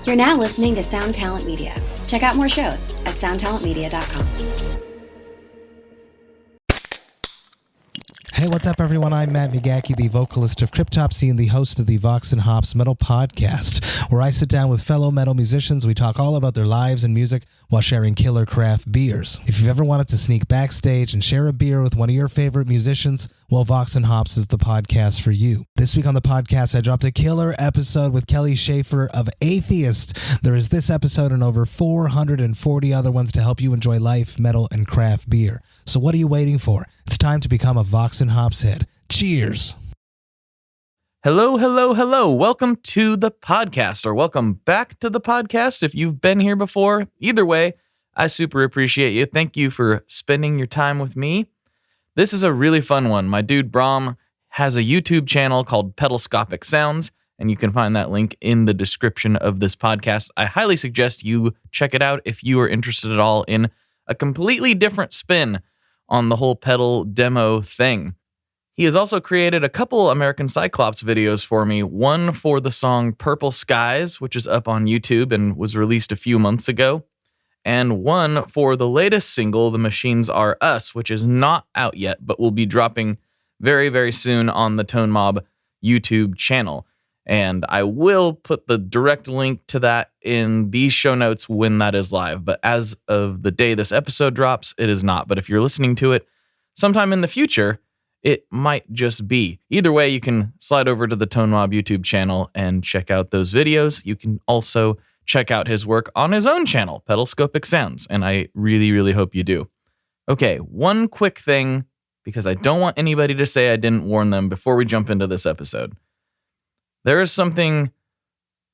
You're now listening to Sound Talent Media. Check out more shows at soundtalentmedia.com. Hey, what's up, everyone? I'm Matt Migaki, the vocalist of Cryptopsy and the host of the Vox and Hops Metal Podcast, where I sit down with fellow metal musicians. We talk all about their lives and music while sharing killer craft beers. If you've ever wanted to sneak backstage and share a beer with one of your favorite musicians, well, Vox and Hops is the podcast for you. This week on the podcast, I dropped a killer episode with Kelly Schaefer of Atheist. There is this episode and over 440 other ones to help you enjoy life, metal, and craft beer. So what are you waiting for? It's time to become a Vox and Hops head. Cheers. Hello, hello, hello. Welcome to the podcast, or welcome back to the podcast if you've been here before. Either way, I super appreciate you. Thank you for spending your time with me. This is a really fun one. My dude Bram has a YouTube channel called Pedalscopic Sounds, and you can find that link in the description of this podcast. I highly suggest you check it out if you are interested at all in a completely different spin on the whole pedal demo thing. He has also created a couple American Cyclops videos for me, one for the song Purple Skies, which is up on YouTube and was released a few months ago, and one for the latest single, The Machines Are Us, which is not out yet, but will be dropping very, very soon on the Tone Mob YouTube channel. And I will put the direct link to that in these show notes when that is live. But as of the day this episode drops, it is not. But if you're listening to it sometime in the future, it might just be. Either way, you can slide over to the Tone Mob YouTube channel and check out those videos. You can also check out his work on his own channel, Pedalscopic Sounds. And I really, really hope you do. Okay, one quick thing, because I don't want anybody to say I didn't warn them before we jump into this episode. There is something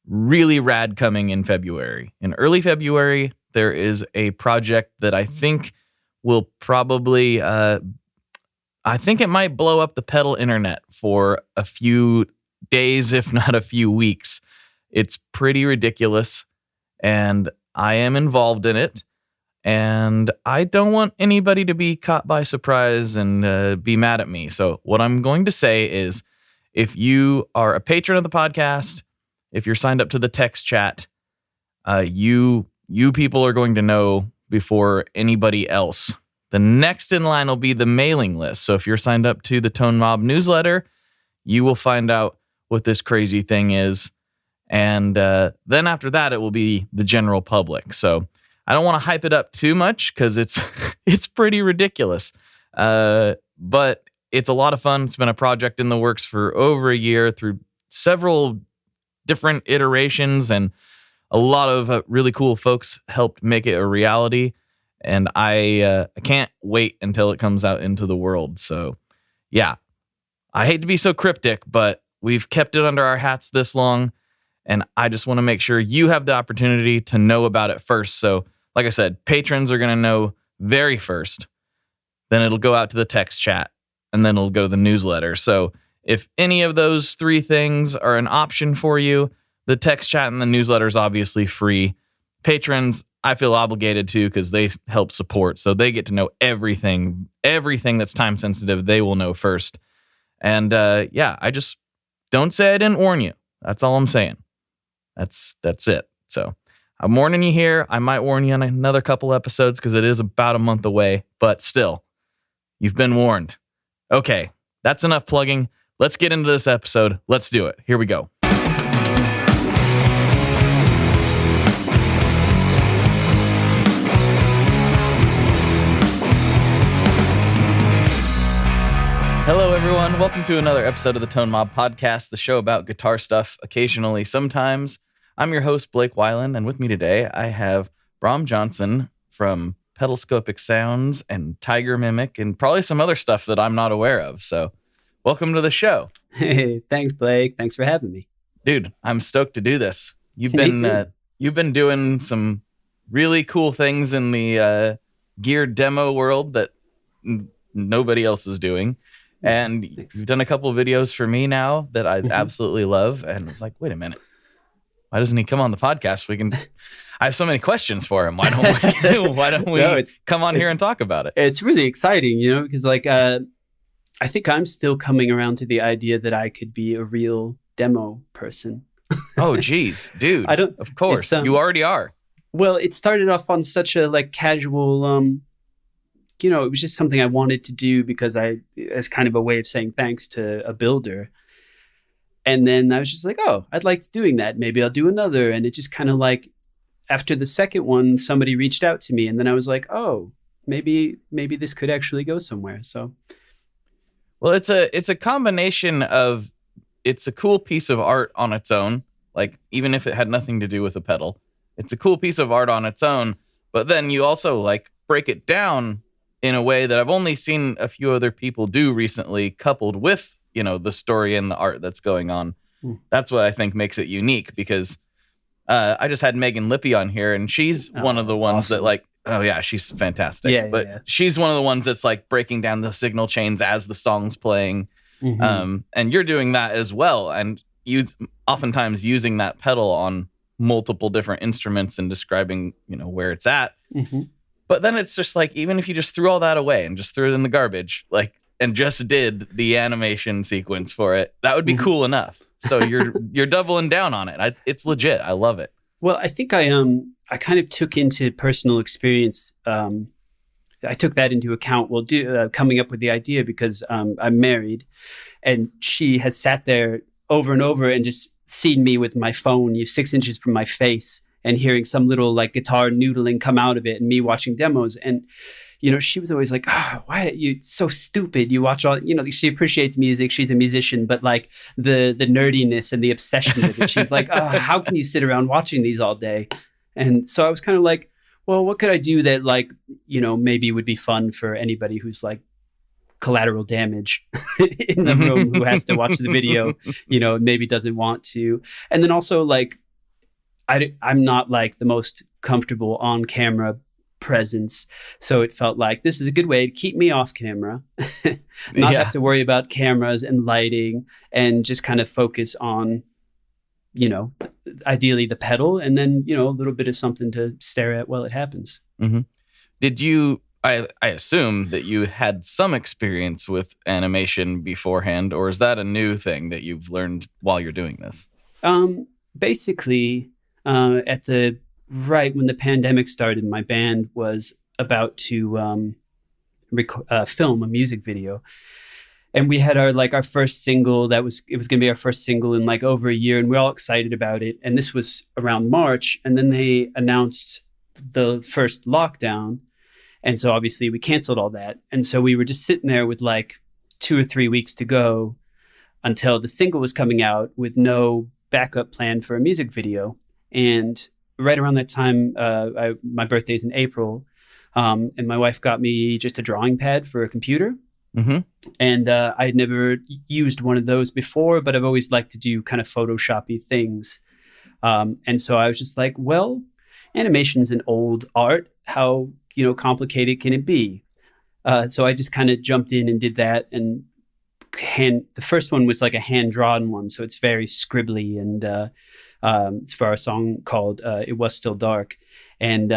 really rad coming in February. In early February, there is a project that I think will probably, I think it might blow up the pedal internet for a few days, if not a few weeks. It's pretty ridiculous, and I am involved in it, and I don't want anybody to be caught by surprise and be mad at me. So what I'm going to say is, if you are a patron of the podcast, if you're signed up to the text chat, you people are going to know before anybody else. The next in line will be the mailing list. So if you're signed up to the Tone Mob newsletter, you will find out what this crazy thing is. And then after that, it will be the general public. So I don't want to hype it up too much because it's pretty ridiculous. But it's a lot of fun. It's been a project in the works for over a year through several different iterations, and a lot of really cool folks helped make it a reality. And I can't wait until it comes out into the world. So yeah, I hate to be so cryptic, but we've kept it under our hats this long, and I just want to make sure you have the opportunity to know about it first. So like I said, patrons are going to know very first. Then it'll go out to the text chat, and then it'll go to the newsletter. So if any of those three things are an option for you, the text chat and the newsletter is obviously free. Patrons, I feel obligated to because they help support. So they get to know everything that's time sensitive, they will know first. And yeah, I just don't say I didn't warn you. That's all I'm saying. That's it. So I'm warning you here. I might warn you on another couple episodes because it is about a month away, but still, you've been warned. Okay, that's enough plugging. Let's get into this episode. Let's do it. Here we go. Hello, everyone. Welcome to another episode of the Tone Mob Podcast, the show about guitar stuff, occasionally, sometimes. I'm your host, Blake Weiland, and with me today, I have Bram Johnson from Pedalscopic Sounds and Tiger Mimic and probably some other stuff that I'm not aware of. So welcome to the show. Hey, thanks, Blake. Thanks for having me. Dude, I'm stoked to do this. You've been doing some really cool things in the gear demo world that nobody else is doing. And you've done a couple of videos for me now that I absolutely love. And it's like, wait a minute. Why doesn't he come on the podcast? I have so many questions for him. Why don't we come on here and talk about it? It's really exciting, because I think I'm still coming around to the idea that I could be a real demo person. Oh, geez, dude. I don't. Of course, It's, you already are. Well, it started off on such a like casual, it was just something I wanted to do because as kind of a way of saying thanks to a builder. And then I was just like, oh, I'd like doing that. Maybe I'll do another. And it just kind of like, after the second one, somebody reached out to me, and then I was like, oh, maybe this could actually go somewhere. So, well, it's a combination of, it's a cool piece of art on its own. Like, even if it had nothing to do with a pedal, it's a cool piece of art on its own. But then you also like break it down in a way that I've only seen a few other people do recently, coupled with, the story and the art that's going on. That's what I think makes it unique, because I just had Megan Lippy on here, and she's one of the ones that like, oh yeah, she's fantastic. Yeah. She's one of the ones that's like breaking down the signal chains as the song's playing. And you're doing that as well. And oftentimes using that pedal on multiple different instruments and describing, where it's at. But then it's just like, even if you just threw all that away and just threw it in the garbage, like, and just did the animation sequence for it, that would be cool enough. So you're doubling down on it. It's legit. I love it. Well, I think I kind of took into personal experience. I took that into account while coming up with the idea, because I'm married, and she has sat there over and over and just seen me with my phone 6 inches from my face and hearing some little like guitar noodling come out of it, and me watching demos. And she was always like, why are you so stupid? You watch all, she appreciates music. She's a musician, but like the nerdiness and the obsession with it. She's like, how can you sit around watching these all day? And so I was kind of like, well, what could I do that like, maybe would be fun for anybody who's like collateral damage in the room, who has to watch the video, maybe doesn't want to. And then also like, I'm not like the most comfortable on camera presence, so it felt like this is a good way to keep me off camera, not have to worry about cameras and lighting, and just kind of focus on ideally the pedal, and then a little bit of something to stare at while it happens. Did you I assume that you had some experience with animation beforehand, or is that a new thing that you've learned while you're doing this? Basically, right when the pandemic started, my band was about to film a music video, and we had our first single. It was going to be our first single in like over a year, and we're all excited about it. And this was around March, and then they announced the first lockdown, and so obviously we canceled all that. And so we were just sitting there with like 2 or 3 weeks to go until the single was coming out, with no backup plan for a music video. And right around that time, my birthday's in April, and my wife got me just a drawing pad for a computer. And I had never used one of those before, but I've always liked to do kind of Photoshop-y things. And so I was just like, well, animation's an old art. How complicated can it be? So I just kind of jumped in and did that. And the first one was like a hand-drawn one, so it's very scribbly, and it's for our song called "It Was Still Dark." And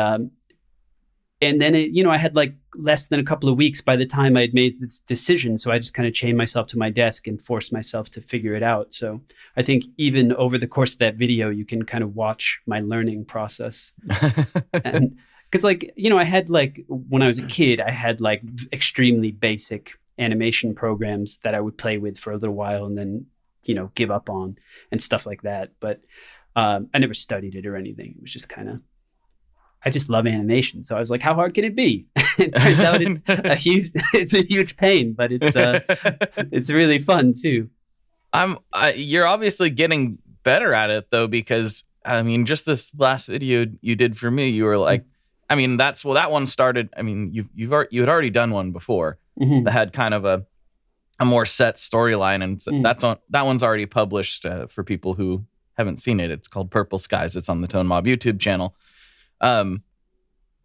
then I had like less than a couple of weeks by the time I had made this decision. So I just kind of chained myself to my desk and forced myself to figure it out. So I think even over the course of that video, you can kind of watch my learning process. And because I had like, when I was a kid, I had like extremely basic animation programs that I would play with for a little while and then, give up on and stuff like that. But I never studied it or anything. It was just kind of, I just love animation. So I was like, how hard can it be? It turns out it's a huge pain, but it's really fun too. You're obviously getting better at it though, because just this last video you did for me, you were like, that one started. You had already done one before that had kind of a more set storyline, and so that one's already published for people who haven't seen it. It's called Purple Skies. It's on the Tone Mob YouTube channel. But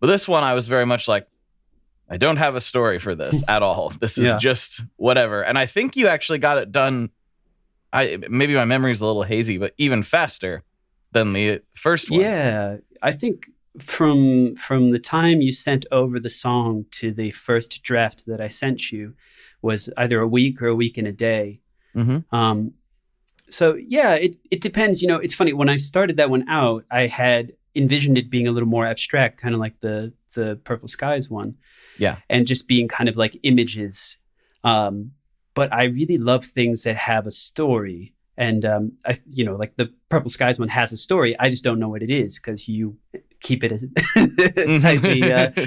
this one, I was very much like, I don't have a story for this at all. This is just whatever. And I think you actually got it done. Maybe my memory is a little hazy, but even faster than the first one. Yeah, I think from the time you sent over the song to the first draft that I sent you was either a week or a week and a day. So yeah, it depends. It's funny. When I started that one out, I had envisioned it being a little more abstract, kind of like the Purple Skies one. Yeah. And just being kind of like images. But I really love things that have a story. And like the Purple Skies one has a story. I just don't know what it is because you keep it as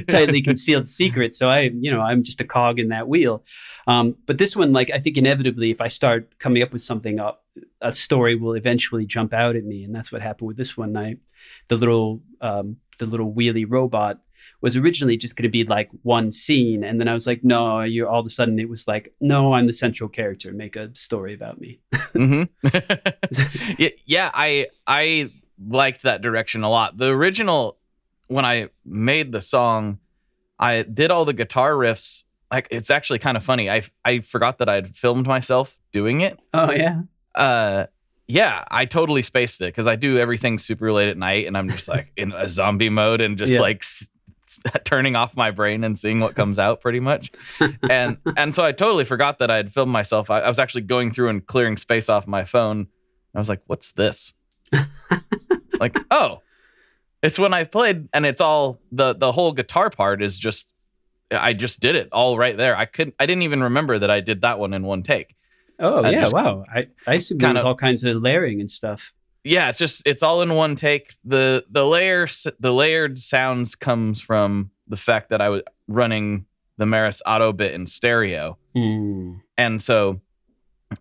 tightly concealed secret. So I'm just a cog in that wheel. But this one, like, I think inevitably, if I start coming up with something, a story will eventually jump out at me, and that's what happened with this one. The little wheelie robot was originally just going to be like one scene, and then I was like, no, all of a sudden it was like, no, I'm the central character. Make a story about me. Yeah, I liked that direction a lot. The original, when I made the song, I did all the guitar riffs. Like, it's actually kind of funny. I forgot that I'd filmed myself doing it. Oh yeah. Yeah, I totally spaced it because I do everything super late at night, and I'm just like in a zombie mode and just like turning off my brain and seeing what comes out pretty much. And so I totally forgot that I had filmed myself. I was actually going through and clearing space off my phone. I was like, what's this? Like, oh, it's when I played, and it's all the whole guitar part is just, I just did it all right there. I didn't even remember that I did that one in one take. Oh yeah, wow. I assume there was all kinds of layering and stuff. Yeah, it's all in one take. The layered sounds comes from the fact that I was running the Maris Auto Bit in stereo. And so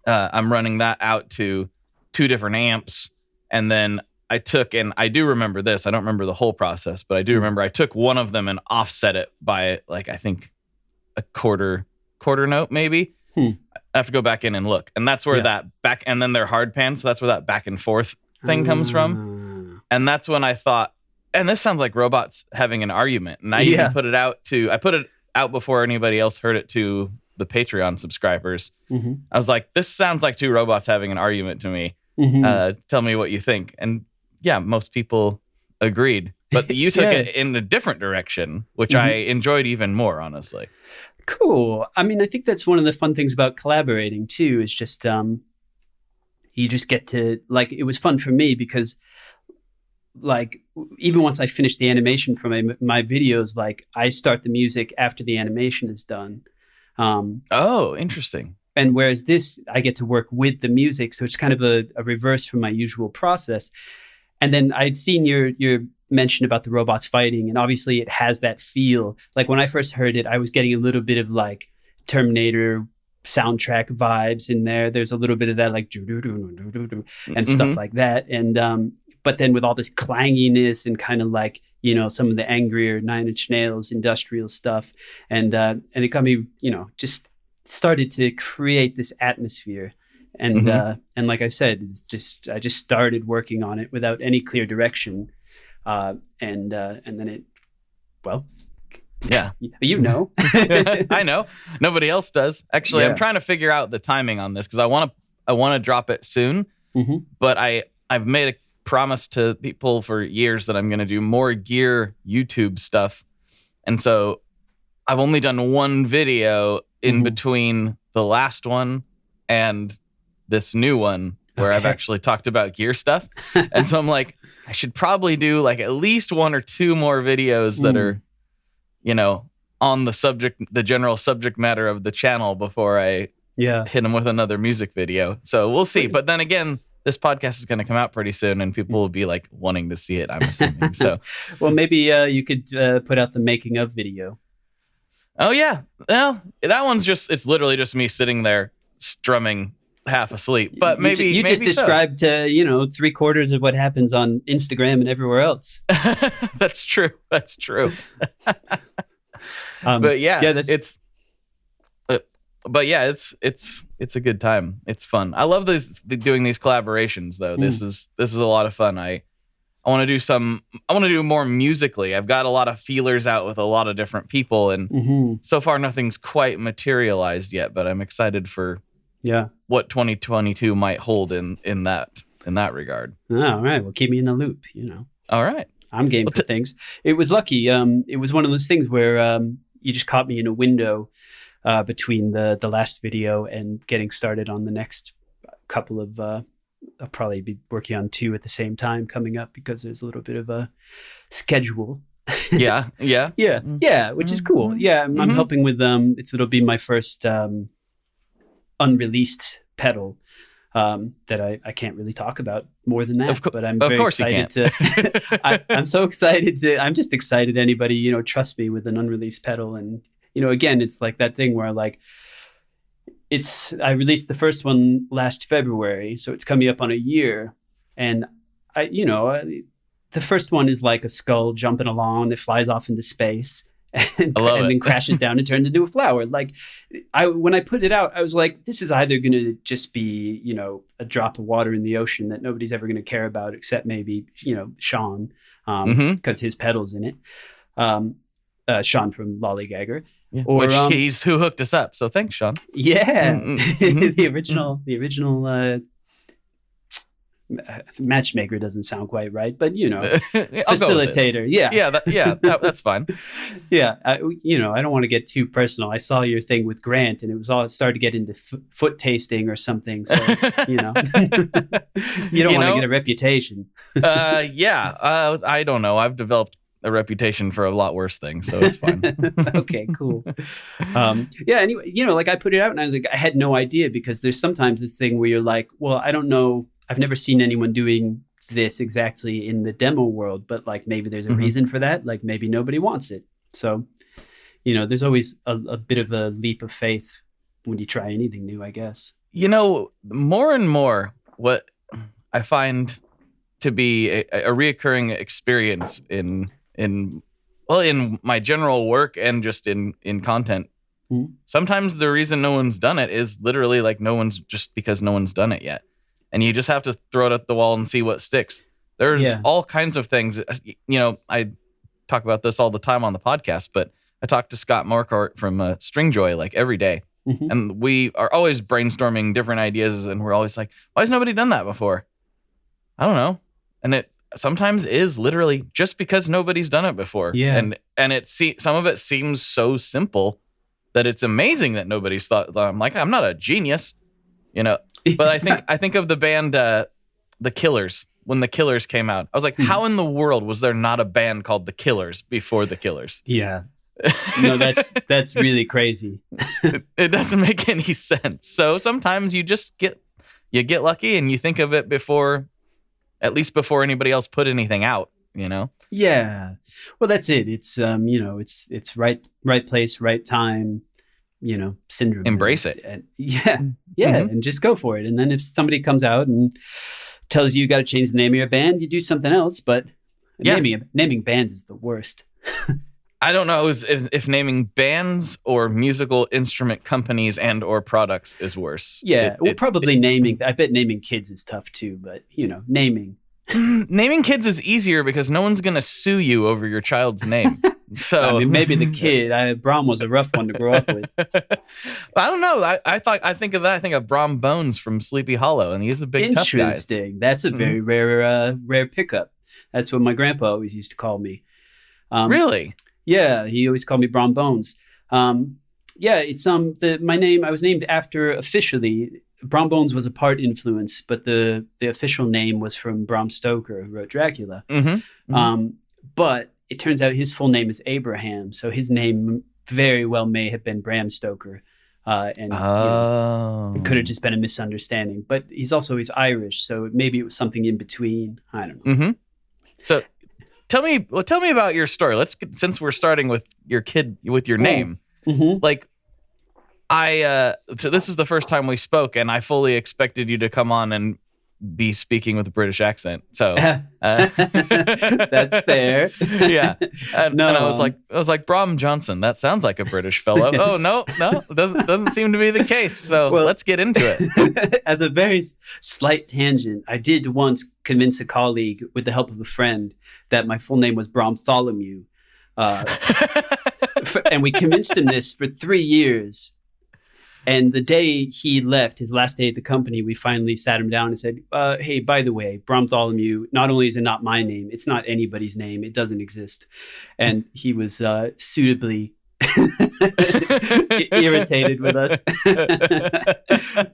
I'm running that out to 2 different amps, and then I took, and I do remember this, I don't remember the whole process, but I do remember I took one of them and offset it by, like, I think a quarter note maybe. I have to go back in and look, and that's where that back, and then they're hard pan, so that's where that back and forth thing comes from. And that's when I thought, and this sounds like robots having an argument, and I even put it out before anybody else heard it to the Patreon subscribers. I was like, this sounds like 2 robots having an argument to me. Tell me what you think. And yeah, most people agreed, but you took it in a different direction, which I enjoyed even more, honestly. Cool. I mean, I think that's one of the fun things about collaborating too, is just you just get to, like, it was fun for me because, like, even once I finish the animation for my videos, like, I start the music after the animation is done. Oh, interesting. And whereas this, I get to work with the music, so it's kind of a reverse from my usual process. And then I'd seen your mention about the robots fighting, and obviously it has that feel. Like, when I first heard it, I was getting a little bit of like Terminator soundtrack vibes in there. There's a little bit of that, like and stuff like that. And but then with all this clanginess and kind of like, some of the angrier Nine Inch Nails industrial stuff, and it got me, just started to create this atmosphere. And and like I said, I just started working on it without any clear direction, and then it, well, yeah, I know nobody else does. Actually, I'm trying to figure out the timing on this because I want to drop it soon, but I've made a promise to people for years that I'm going to do more gear YouTube stuff, and so I've only done one video in between the last one and this new one where I've actually talked about gear stuff. And so I'm like, I should probably do like at least 1 or 2 more videos that are, on the general subject matter of the channel before I hit them with another music video. So we'll see. But then again, this podcast is going to come out pretty soon and people will be like wanting to see it, I'm assuming. So, well, maybe you could put out the making of video. Oh yeah. Well, that one's it's literally just me sitting there strumming half asleep, but maybe you just described 3/4 of what happens on Instagram and everywhere else. That's true. But yeah, it's a good time. It's fun. I love doing these collaborations though. This is a lot of fun. I want to do more musically. I've got a lot of feelers out with a lot of different people, and so far nothing's quite materialized yet, but I'm excited for what 2022 might hold in that regard. All right. Well, keep me in the loop, All right. I'm game for things. It was lucky. It was one of those things where you just caught me in a window between the last video and getting started on the next couple of I'll probably be working on 2 at the same time coming up because there's a little bit of a schedule. Yeah. Which is cool. Yeah, I'm helping with it'll be my first unreleased pedal that I can't really talk about more than that. But I'm very excited to. I'm so excited to. I'm just excited. Anybody trust me with an unreleased pedal, and again, it's like that thing where like. I released the first one last February, so it's coming up on a year, and the first one is like a skull jumping along that flies off into space and then crashes down and turns into a flower. Like when I put it out, I was like, this is either going to just be, a drop of water in the ocean that nobody's ever going to care about except maybe, Sean, because his pedal's in it. Sean from Lollygagger. Yeah. Or he's who hooked us up. So thanks, Sean. Yeah. the original matchmaker doesn't sound quite right, but facilitator. Yeah. That's fine. Yeah. I don't want to get too personal. I saw your thing with Grant and it started to get into foot tasting or something. So, you don't want to get a reputation. I don't know. I've developed a reputation for a lot worse things, so it's fine. Okay, cool. Anyway, like I put it out and I was like, I had no idea because there's sometimes this thing where you're like, well, I don't know. I've never seen anyone doing this exactly in the demo world, but like maybe there's a reason for that. Like maybe nobody wants it. So, there's always a bit of a leap of faith when you try anything new, I guess. More and more what I find to be a reoccurring experience in my general work and just in content. Sometimes the reason no one's done it is literally like because no one's done it yet. And you just have to throw it at the wall and see what sticks. There's all kinds of things. I talk about this all the time on the podcast, but I talk to Scott Morkart from Stringjoy like every day. And we are always brainstorming different ideas and we're always like, why has nobody done that before? I don't know. And it sometimes is literally just because nobody's done it before. Yeah. And some of it seems so simple that it's amazing that nobody's thought. I'm like, I'm not a genius, but I think of the band, The Killers, when The Killers came out. I was like, how in the world was there not a band called The Killers before The Killers? Yeah. No, that's really crazy. It doesn't make any sense. So sometimes you just get lucky and you think of it at least before anybody else put anything out, Yeah. Well, that's it. It's it's right place, right time, syndrome. Embrace it. And and just go for it. And then if somebody comes out and tells you got to change the name of your band, you do something else, but naming bands is the worst. I don't know if naming bands or musical instrument companies and or products is worse. Yeah, probably naming. I bet naming kids is tough too, but naming. Naming kids is easier because no one's going to sue you over your child's name. So maybe the kid. Bram was a rough one to grow up with. I don't know. I think of that. I think of Bram Bones from Sleepy Hollow, and he's a big tough guy. Interesting. That's a very rare pickup. That's what my grandpa always used to call me. Really? Yeah, he always called me Bram Bones. It's my name. I was named after officially. Bram Bones was a part influence, but the official name was from Bram Stoker, who wrote Dracula. But it turns out his full name is Abraham, so his name very well may have been Bram Stoker, and it could have just been a misunderstanding. But he's Irish, so maybe it was something in between. I don't know. So. Tell me about your story. Since we're starting with your kid with your name, like so this is the first time we spoke, and I fully expected you to come on and be speaking with a British accent. So that's fair. Yeah. And I was like Bram Johnson. That sounds like a British fellow. Oh no, doesn't seem to be the case. So let's get into it. As a very slight tangent, I did once convince a colleague with the help of a friend that my full name was Bartholomew. And we convinced him this for 3 years. And the day he left, his last day at the company, we finally sat him down and said, hey, by the way, Bartholomew, not only is it not my name, it's not anybody's name. It doesn't exist. And he was suitably irritated with us.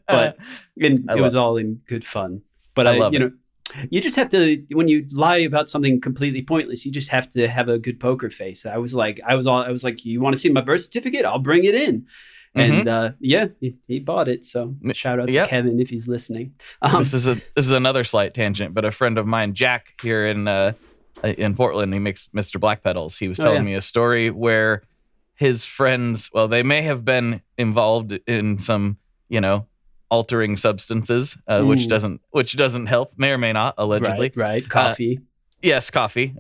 But it was all in good fun. But I love it. You just have to, when you lie about something completely pointless, you just have to have a good poker face. I was like, you want to see my birth certificate? I'll bring it in. And he bought it. So shout out to Kevin if he's listening. This is another slight tangent, but a friend of mine, Jack, here in Portland, he makes Mr. Black Pedals. He was telling me a story where his friends, well, they may have been involved in some, altering substances, which doesn't help, may or may not, allegedly. Right. Coffee. Yes, coffee.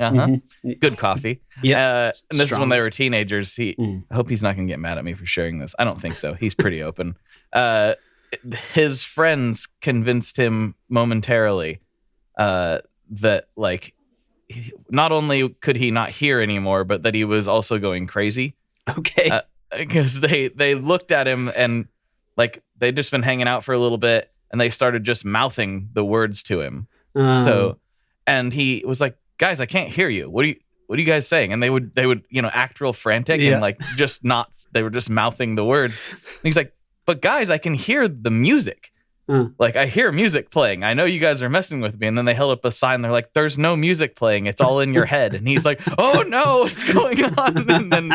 Good coffee. Yeah. And this is when they were teenagers. I hope he's not going to get mad at me for sharing this. I don't think so. He's pretty open. His friends convinced him momentarily that, like, not only could he not hear anymore, but that he was also going crazy. Okay. Because they looked at him and, like, they'd just been hanging out for a little bit, and they started just mouthing the words to him. And he was like, "Guys, I can't hear you. What are you guys saying?" And they would act real frantic and like they were just mouthing the words. And he's like, "But guys, I can hear the music. Like, I hear music playing. I know you guys are messing with me." And then they held up a sign. They're like, "There's no music playing. It's all in your head." And he's like, "Oh no, what's going on?" And then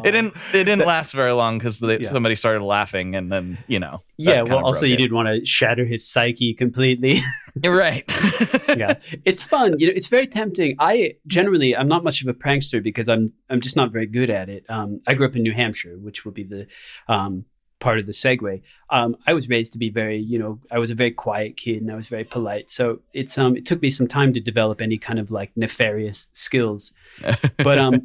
it didn't last very long because somebody started laughing, and then well, also you didn't want to shatter his psyche completely. You're right. Yeah, it's fun. It's very tempting. I'm not much of a prankster because I'm just not very good at it. I grew up in New Hampshire, which will be the part of the segue. I was raised to be very, I was a very quiet kid and I was very polite. So it took me some time to develop any kind of like nefarious skills. But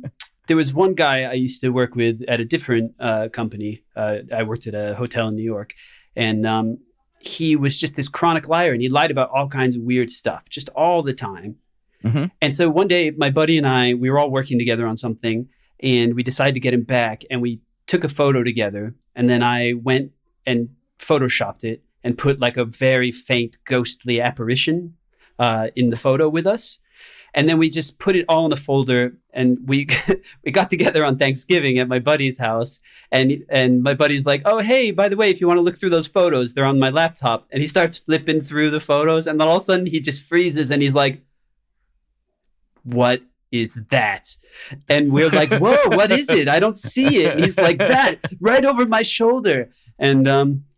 there was one guy I used to work with at a different company. I worked at a hotel in New York, and he was just this chronic liar, and he lied about all kinds of weird stuff, just all the time. Mm-hmm. And so one day, my buddy and I, we were all working together on something, and we decided to get him back, and we took a photo together, and then I went and photoshopped it and put like a very faint ghostly apparition in the photo with us. And then we just put it all in a folder, and we got together on Thanksgiving at my buddy's house. And my buddy's like, "Oh, hey, by the way, if you want to look through those photos, they're on my laptop." And he starts flipping through the photos, and then all of a sudden he just freezes and he's like, "What is that?" And we're like, "Whoa, what is it? I don't see it." And he's like, "That right over my shoulder." And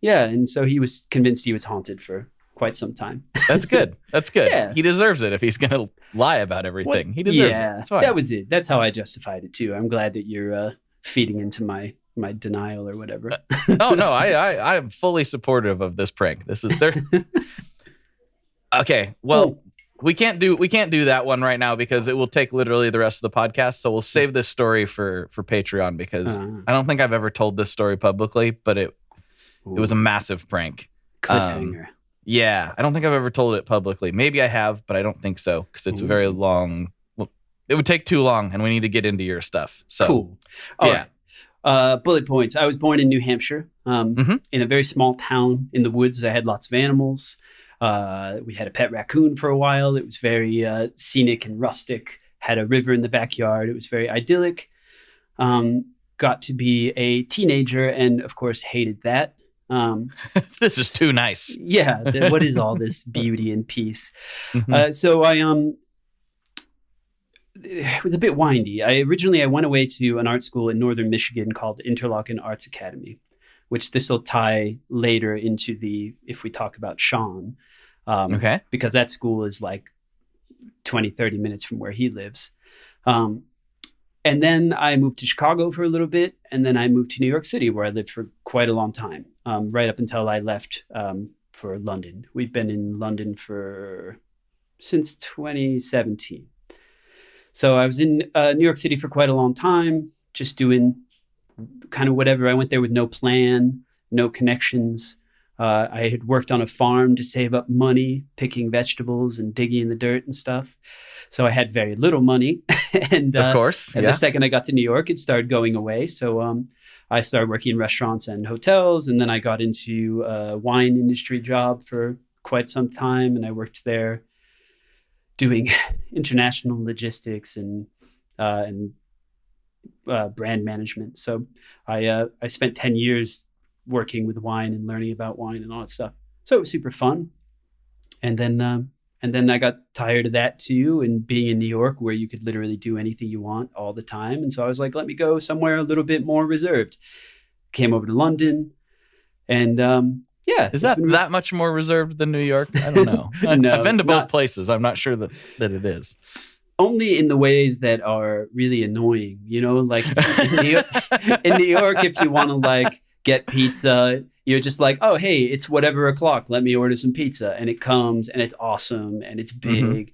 and so he was convinced he was haunted for quite some time. That's good. Yeah. He deserves it if he's going to lie about everything. He deserves it. That's fine. That was it. That's how I justified it too. I'm glad that you're feeding into my denial or whatever. Oh no, I'm fully supportive of this prank. This is there. Okay, well, we can't do that one right now because it will take literally the rest of the podcast. So we'll save this story for Patreon because I don't think I've ever told this story publicly, but it was a massive prank. Cliffhanger. Yeah, I don't think I've ever told it publicly. Maybe I have, but I don't think so because it's very long. Well, it would take too long, and we need to get into your stuff. So cool. All right. Bullet points. I was born in New Hampshire, in a very small town in the woods. I had lots of animals. We had a pet raccoon for a while. It was very scenic and rustic. Had a river in the backyard. It was very idyllic. Got to be a teenager, and of course, hated that. This is too nice. Yeah. What is all this beauty and peace? Mm-hmm. So I it was a bit windy. I went away to an art school in northern Michigan called Interlochen Arts Academy, which this will tie later into if we talk about Sean. Okay. Because that school is like 20, 30 minutes from where he lives. And then I moved to Chicago for a little bit, and then I moved to New York City, where I lived for quite a long time, right up until I left for London. We've been in London since 2017. So I was in New York City for quite a long time, just doing kind of whatever. I went there with no plan, no connections. I had worked on a farm to save up money, picking vegetables and digging in the dirt and stuff. So I had very little money. And of course. And the second I got to New York, it started going away. So I started working in restaurants and hotels. And then I got into a wine industry job for quite some time. And I worked there doing international logistics and brand management. So I spent 10 years working with wine and learning about wine and all that stuff. So it was super fun. and then I got tired of that too, and being in New York where you could literally do anything you want all the time. And so I was like, let me go somewhere a little bit more reserved. Came over to London, and yeah. Is that much more reserved than New York? I don't know. No, I've been to both places. I'm not sure that it is. Only in the ways that are really annoying, like in New York, if you want to like get pizza, you're just like, oh, hey, it's whatever o'clock. Let me order some pizza. And it comes and it's awesome and it's big. Mm-hmm.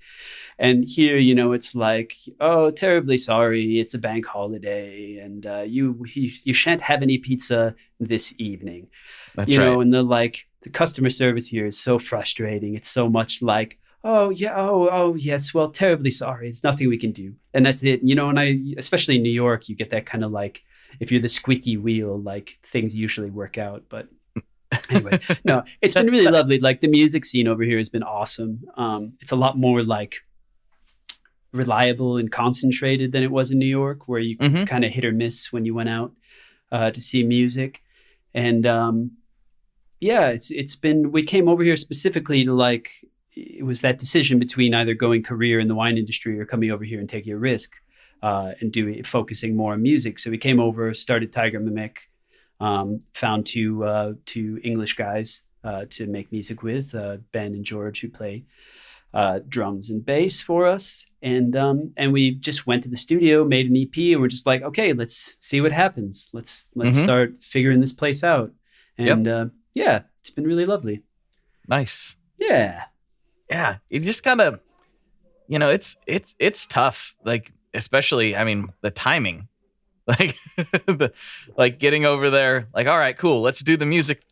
And here, it's like, oh, terribly sorry. It's a bank holiday and you shan't have any pizza this evening. That's right. And the customer service here is so frustrating. It's so much like, oh, yeah. Oh, yes. Well, terribly sorry. It's nothing we can do. And that's it. And especially in New York, you get that kind of like, if you're the squeaky wheel, like things usually work out. But anyway, no, it's been really lovely. Like the music scene over here has been awesome. It's a lot more like reliable and concentrated than it was in New York, where you mm-hmm. kind of hit or miss when you went out to see music. And yeah, it's been, we came over here specifically to like, it was that decision between either going career in the wine industry or coming over here and taking a risk and focusing more on music. So we came over, started Tiger Mimic, found two English guys to make music with, Ben and George, who play drums and bass for us. And we just went to the studio, made an EP, and we're just like, okay, let's see what happens. Let's mm-hmm. start figuring this place out. And yeah, it's been really lovely. Nice. Yeah. Yeah, you just gotta, it's tough. Like, especially, I mean, the timing, like, like getting over there. Like, all right, cool, let's do the music.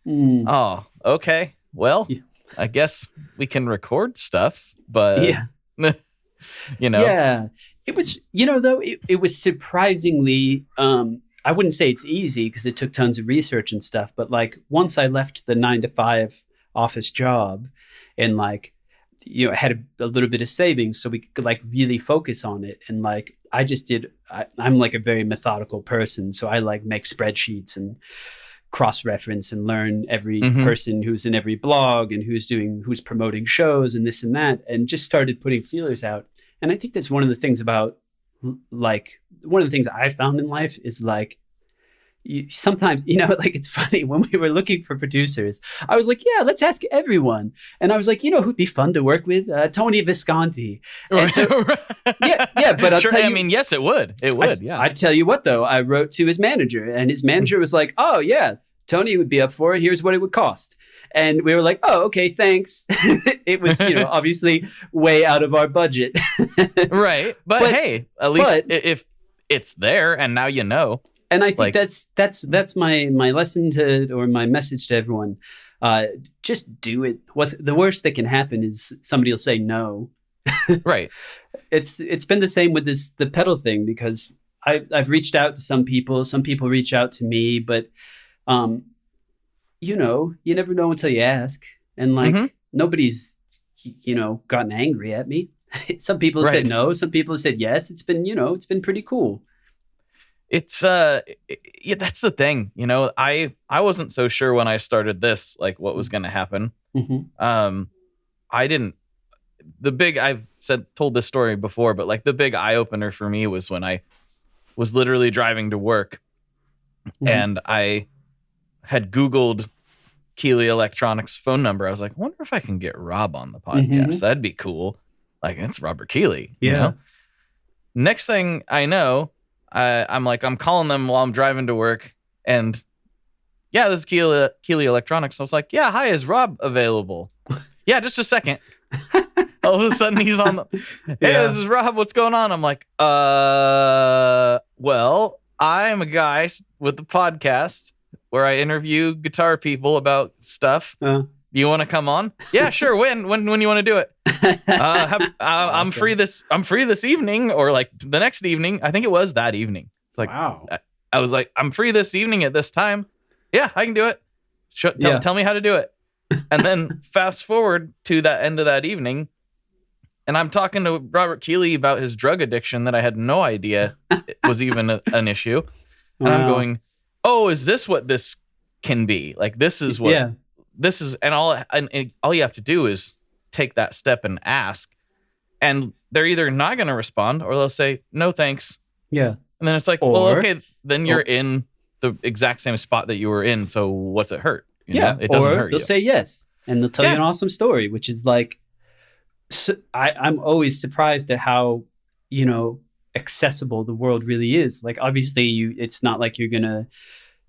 Oh, okay. Well, yeah. I guess we can record stuff, but yeah, yeah. It was, though it was surprisingly. I wouldn't say it's easy because it took tons of research and stuff. But like once I left the 9-to-5 office job. And like, had a little bit of savings so we could like really focus on it. And like, I'm like a very methodical person. So I like make spreadsheets and cross-reference and learn every mm-hmm. person who's in every blog and who's promoting shows and this and that, and just started putting feelers out. And I think that's one of the things I found in life is like, sometimes, like it's funny when we were looking for producers, I was like, yeah, let's ask everyone. And I was like, who'd be fun to work with? Tony Visconti. And so, yeah, but I'll tell you, I mean, yes, it would. Yeah. I'd tell you what, though, I wrote to his manager and his manager was like, oh yeah, Tony would be up for it. Here's what it would cost. And we were like, oh, okay, thanks. It was, obviously way out of our budget. Right. But hey, at least if it's there and now you know. And I think that's my lesson or my message to everyone. Just do it. What's the worst that can happen is somebody will say no. Right. It's been the same with the pedal thing because I've reached out to some people. Some people reach out to me, but you never know until you ask. And like mm-hmm. nobody's gotten angry at me. Some people have said no. Some people have said yes. It's been it's been pretty cool. It's yeah, that's the thing. I wasn't so sure when I started this, like what was going to happen. Mm-hmm. I've told this story before, but like the big eye opener for me was when I was literally driving to work mm-hmm. and I had Googled Keeley Electronics phone number. I was like, I wonder if I can get Rob on the podcast. Mm-hmm. That'd be cool. Like it's Robert Keeley. Yeah. Next thing I know, I'm calling them while I'm driving to work, and yeah, this is Keeley Electronics. I was like, yeah, hi, is Rob available? Yeah, just a second. All of a sudden he's on the, hey, yeah. This is Rob. What's going on? I'm like, well, I'm a guy with the podcast where I interview guitar people about stuff. Do you want to come on? Yeah, sure. When you want to do it? Awesome. I'm free this evening, or like the next evening. I think it was that evening. Like, wow. I was like, I'm free this evening at this time. Yeah, I can do it. Tell me how to do it. And then fast forward to that end of that evening, and I'm talking to Robert Keeley about his drug addiction that I had no idea it was even an issue. And I'm going, oh, is this what this can be? Like, this is what this is, and all you have to do is take that step and ask, and they're either not going to respond or they'll say, no, thanks. Yeah. And then it's like, well, okay, then you're in the exact same spot that you were in. So what's it hurt? You know? It doesn't hurt they'll you. say yes, and they'll tell you an awesome story, which is like, I'm always surprised at how, you know, accessible the world really is. Like, obviously it's not like you're going to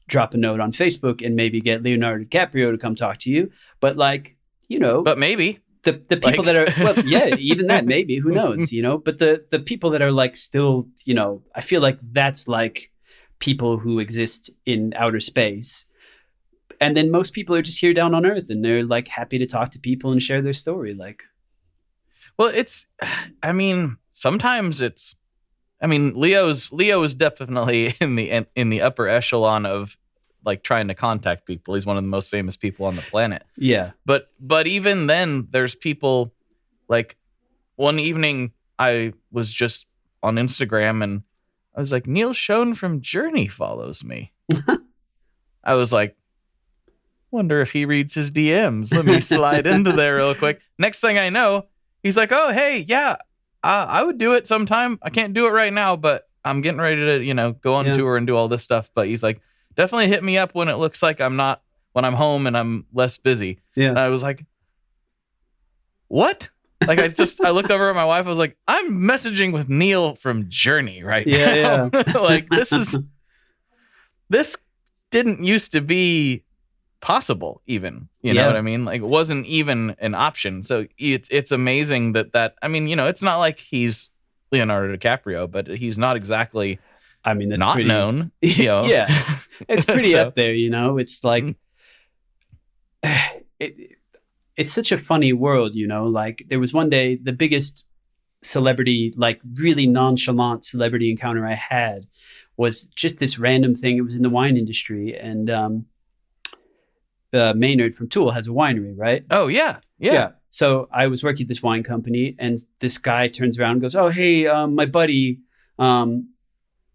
drop a note on Facebook and maybe get Leonardo DiCaprio to come talk to you. But like, you know, but maybe the people that are, well, yeah, even that maybe, who knows, you know, but the people that are like still, you know, I feel like that's like people who exist in outer space. And then most people are just here down on Earth, and they're like happy to talk to people and share their story. Like, well, I mean, sometimes Leo is definitely in the upper echelon of like trying to contact people. He's one of the most famous people on the planet. Yeah. But even then, there's people like, one evening I was just on Instagram and I was like, Neil Schon from Journey follows me. I was like, wonder if he reads his DMs. Let me slide into there real quick. Next thing I know, he's like, oh, hey, yeah, I would do it sometime. I can't do it right now, but I'm getting ready to, you know, go on tour and do all this stuff. But he's like, definitely hit me up when it looks like when I'm home and I'm less busy. Yeah. And I was like, what? Like, I looked over at my wife. I was like, I'm messaging with Neil from Journey right now. Yeah. Like, this didn't used to be possible, even, you know what I mean? Like, it wasn't even an option. So it's amazing that I mean, you know, it's not like he's Leonardo DiCaprio, but he's not exactly, I mean, that's not pretty known, you know? Yeah, it's pretty up there, you know. It's like it's such a funny world, you know. Like, there was one day, the biggest celebrity, like really nonchalant celebrity encounter I had was just this random thing. It was in the wine industry, and Maynard from Tool has a winery, right? Oh, yeah. So I was working at this wine company, and this guy turns around and goes, oh, hey, my buddy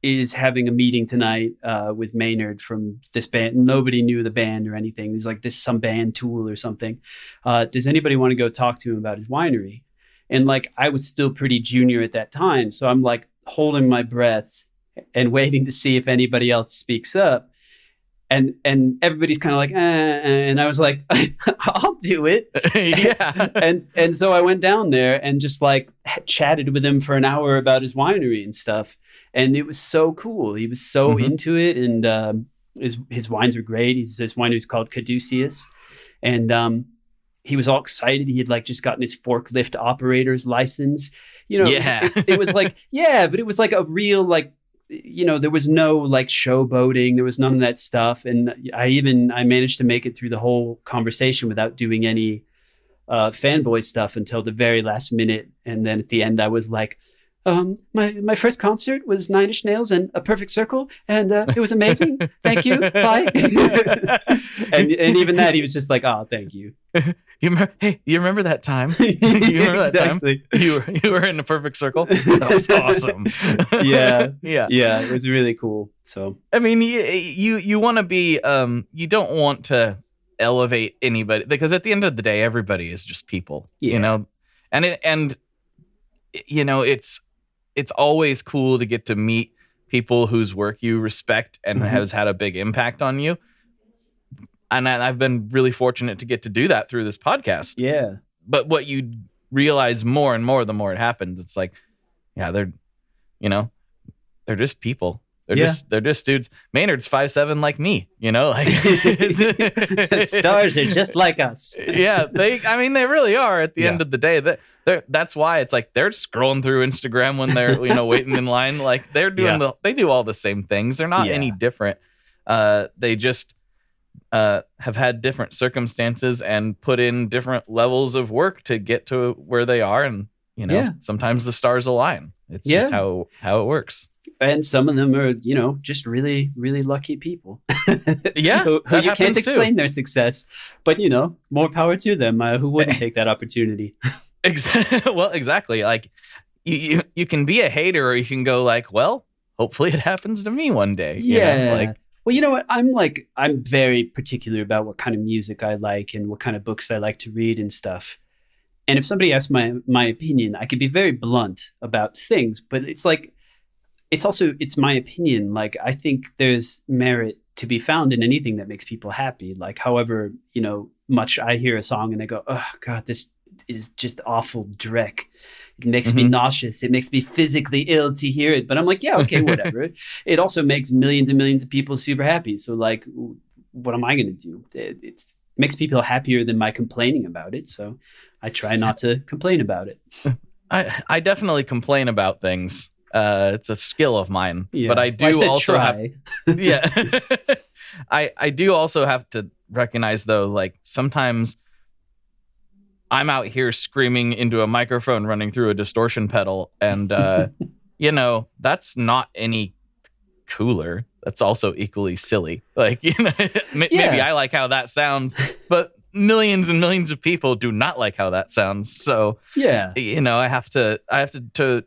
is having a meeting tonight with Maynard from this band. Nobody knew the band or anything. He's like, this some band, Tool or something. Does anybody want to go talk to him about his winery? And like, I was still pretty junior at that time. So I'm like holding my breath and waiting to see if anybody else speaks up. And everybody's kind of like, and I was like, I'll do it. Yeah. And so I went down there and just like chatted with him for an hour about his winery and stuff. And it was so cool. He was so into it. And his wines were great. His winery is called Caduceus. And he was all excited. He had like just gotten his forklift operator's license. You know, it was like, yeah, but it was like a real, like, you know, there was no like showboating. There was none of that stuff. And I managed to make it through the whole conversation without doing any fanboy stuff until the very last minute. And then at the end, I was like, my first concert was Nine Inch Nails and A Perfect Circle, and it was amazing. Thank you. Bye. and even that, he was just like, oh, thank you. You remember that time? You remember that time? You were in A Perfect Circle? That was awesome. Yeah. It was really cool. So I mean, you want to be you don't want to elevate anybody, because at the end of the day, everybody is just people. You know, and you know, it's always cool to get to meet people whose work you respect and has had a big impact on you. And I've been really fortunate to get to do that through this podcast. Yeah. But what you realize more and more, the more it happens, it's like, yeah, they're just people. They're just dudes. Maynard's 5'7" like me, you know, like stars are just like us. Yeah. They really are at the end of the day. That's why it's like they're scrolling through Instagram when they're, you know, waiting in line. Like they're doing they do all the same things. They're not any different. They just have had different circumstances and put in different levels of work to get to where they are. And, you know, sometimes the stars align. It's just how it works. And some of them are, you know, just really, really lucky people. Yeah. who you can't explain their success, but, you know, more power to them. Who wouldn't take that opportunity? Well, exactly. Like you can be a hater, or you can go like, well, hopefully it happens to me one day. Yeah. You know? Like, well, you know what? I'm very particular about what kind of music I like and what kind of books I like to read and stuff. And if somebody asks my opinion, I could be very blunt about things, but it's like, it's my opinion. Like, I think there's merit to be found in anything that makes people happy. Like, however, much I hear a song and I go, oh God, this is just awful dreck. It makes me nauseous. It makes me physically ill to hear it. But I'm like, yeah, okay, whatever. It also makes millions and millions of people super happy. So like, what am I going to do? It makes people happier than my complaining about it. So I try not to complain about it. I definitely complain about things. It's a skill of mine, Yeah. but I do I said also try. yeah. I do also have to recognize though, like sometimes I'm out here screaming into a microphone running through a distortion pedal and that's not any cooler. That's also equally silly. Like, maybe I like how that sounds, but millions and millions of people do not like how that sounds. So, Yeah. I have to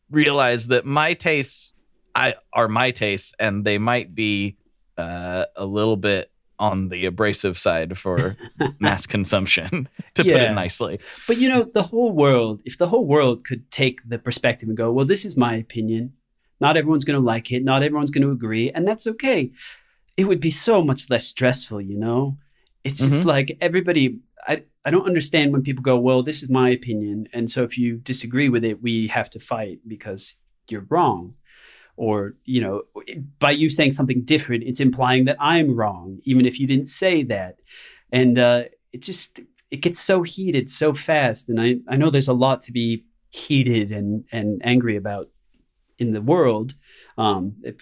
realize that my tastes are my tastes, and they might be a little bit on the abrasive side for mass consumption, to put it nicely. But if the whole world could take the perspective and go, well, this is my opinion. Not everyone's going to like it. Not everyone's going to agree. And that's okay. It would be so much less stressful, It's just like everybody, I don't understand when people go, well, this is my opinion. And so if you disagree with it, we have to fight because you're wrong. Or, by you saying something different, it's implying that I'm wrong, even if you didn't say that. And it gets so heated so fast. And I know there's a lot to be heated and angry about in the world. It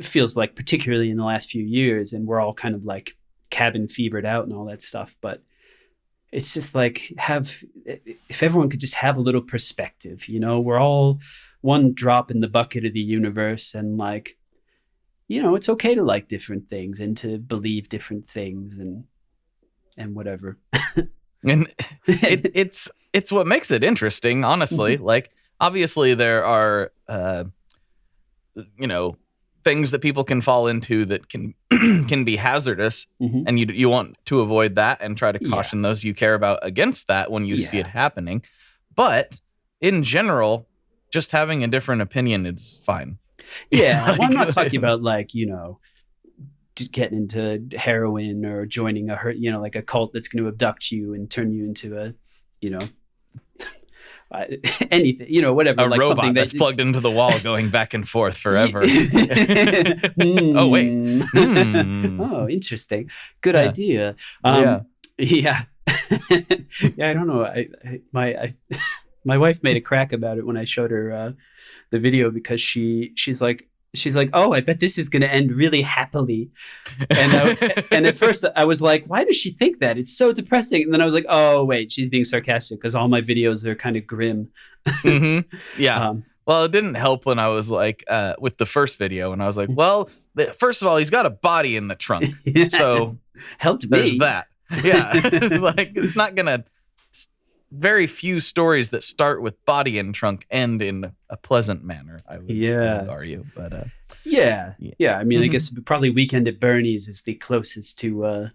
feels like particularly in the last few years, and we're all kind of like cabin fevered out and all that stuff. But it's just like, if everyone could just have a little perspective, we're all one drop in the bucket of the universe, and like, it's okay to like different things and to believe different things and whatever. And it's what makes it interesting, honestly. Like, obviously there are things that people can fall into that can can be hazardous, and you want to avoid that and try to caution those you care about against that when you see it happening. But in general, just having a different opinion is fine. Yeah, well, I'm not talking about like, getting into heroin or joining like a cult that's going to abduct you and turn you into a, anything, whatever. A like robot something that's plugged into the wall going back and forth forever. Oh, wait. Oh, interesting. Good idea. Yeah. Yeah, I don't know. My wife made a crack about it when I showed her the video, because she's like, oh, I bet this is going to end really happily. And at first I was like, why does she think that? It's so depressing. And then I was like, oh, wait, she's being sarcastic because all my videos are kind of grim. Yeah. Well, it didn't help when I was like, with the first video, and I was like, well, first of all, he's got a body in the trunk. So helped me. There's that. Yeah. Like, it's not going to. Very few stories that start with body and trunk end in a pleasant manner, I would argue. But yeah. I mean, I guess probably Weekend at Bernie's is the closest to. I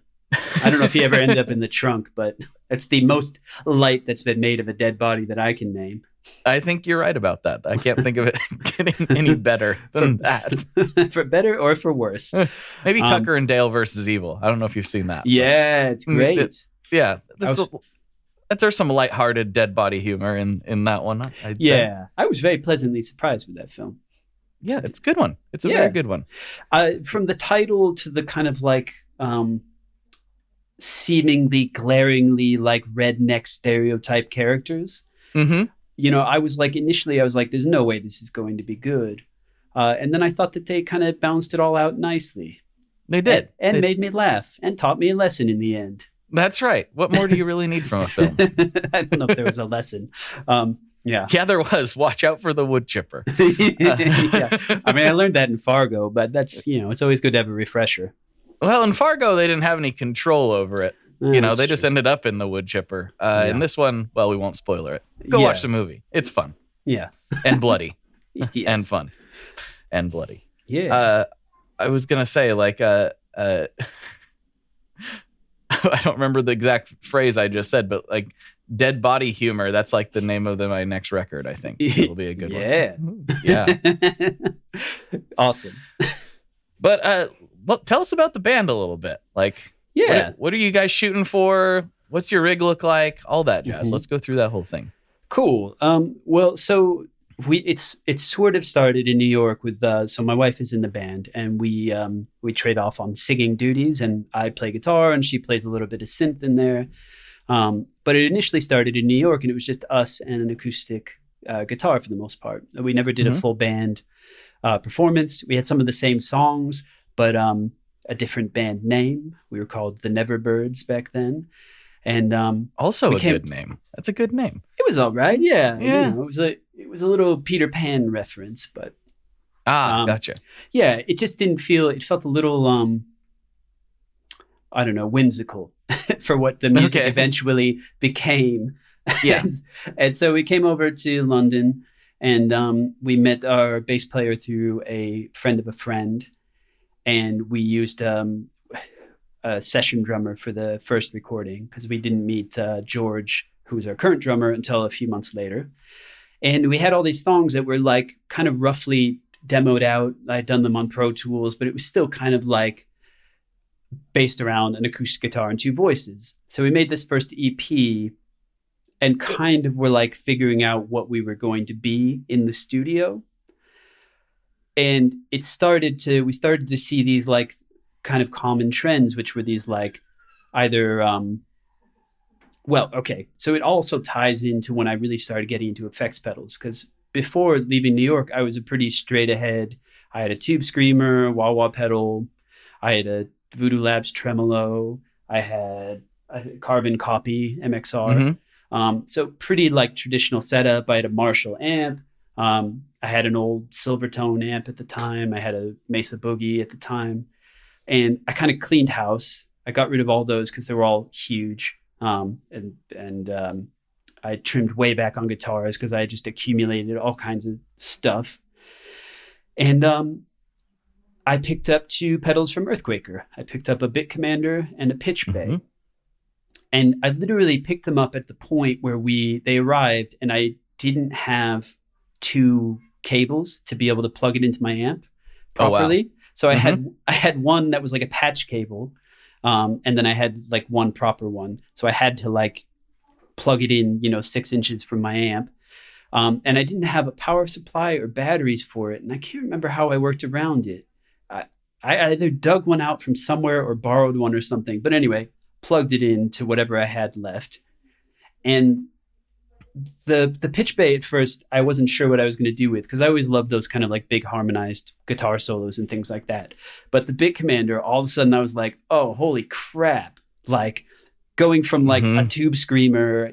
don't know if you ever end up in the trunk, but it's the most light that's been made of a dead body that I can name. I think you're right about that. I can't think of it getting any better than that. For better or for worse. Maybe Tucker and Dale versus Evil. I don't know if you've seen that. Yeah, it's great. There's some lighthearted dead body humor in that one. I'd say. I was very pleasantly surprised with that film. Yeah, it's a good one. It's a very good one. From the title to the kind of like seemingly glaringly like redneck stereotype characters. I was like, initially I was like, there's no way this is going to be good. And then I thought that they kind of balanced it all out nicely. They did. And made me laugh and taught me a lesson in the end. That's right. What more do you really need from a film? I don't know if there was a lesson. Yeah, there was. Watch out for the wood chipper. Yeah. I mean, I learned that in Fargo, but that's, it's always good to have a refresher. Well, in Fargo, they didn't have any control over it. They just ended up in the wood chipper. In this one, well, we won't spoiler it. Go watch the movie. It's fun. Yeah. And bloody. Yes. And fun. And bloody. Yeah. I was going to say, like, I don't remember the exact phrase I just said, but like Dead Body Humor. That's like the name of my next record, I think. It'll be a good one. Yeah. Awesome. But tell us about the band a little bit. Like, what are you guys shooting for? What's your rig look like? All that jazz. Let's go through that whole thing. Cool. Well, so it's sort of started in New York with so my wife is in the band, and we trade off on singing duties, and I play guitar and she plays a little bit of synth in there. But it initially started in New York, and it was just us and an acoustic guitar for the most part. We never did a full band performance. We had some of the same songs, but a different band name. We were called the Neverbirds back then. And also a good name. That's a good name. It was all right. Yeah. Yeah. You know, it was a little Peter Pan reference, but gotcha. Yeah, it just didn't feel, it felt a little I don't know, whimsical for what the music eventually became. Yeah. And so we came over to London, and we met our bass player through a friend of a friend, and we used a session drummer for the first recording because we didn't meet George, who's our current drummer, until a few months later. And we had all these songs that were like kind of roughly demoed out. I'd done them on Pro Tools, but it was still kind of like based around an acoustic guitar and two voices. So we made this first EP and kind of were like figuring out what we were going to be in the studio. And we started to see these like kind of common trends, which were these like either, so it also ties into when I really started getting into effects pedals, because before leaving New York, I was a pretty straight ahead. I had a Tube Screamer, wah-wah pedal. I had a Voodoo Labs tremolo. I had a Carbon Copy MXR. So pretty like traditional setup. I had a Marshall amp. I had an old Silvertone amp at the time. I had a Mesa Boogie at the time. And I kind of cleaned house. I got rid of all those because they were all huge. And I trimmed way back on guitars because I just accumulated all kinds of stuff. And I picked up two pedals from Earthquaker. I picked up a Bit Commander and a Pitch Bay. And I literally picked them up at the point where they arrived, and I didn't have two cables to be able to plug it into my amp properly. Oh, wow. So I had one that was like a patch cable, and then I had like one proper one. So I had to like plug it in, 6 inches from my amp. And I didn't have a power supply or batteries for it. And I can't remember how I worked around it. I either dug one out from somewhere or borrowed one or something. But anyway, plugged it into whatever I had left. And the Pitch Bay at first, I wasn't sure what I was going to do with, because I always loved those kind of like big harmonized guitar solos and things like that. But the Bit Commander, all of a sudden I was like, oh, holy crap. Like going from like a Tube Screamer,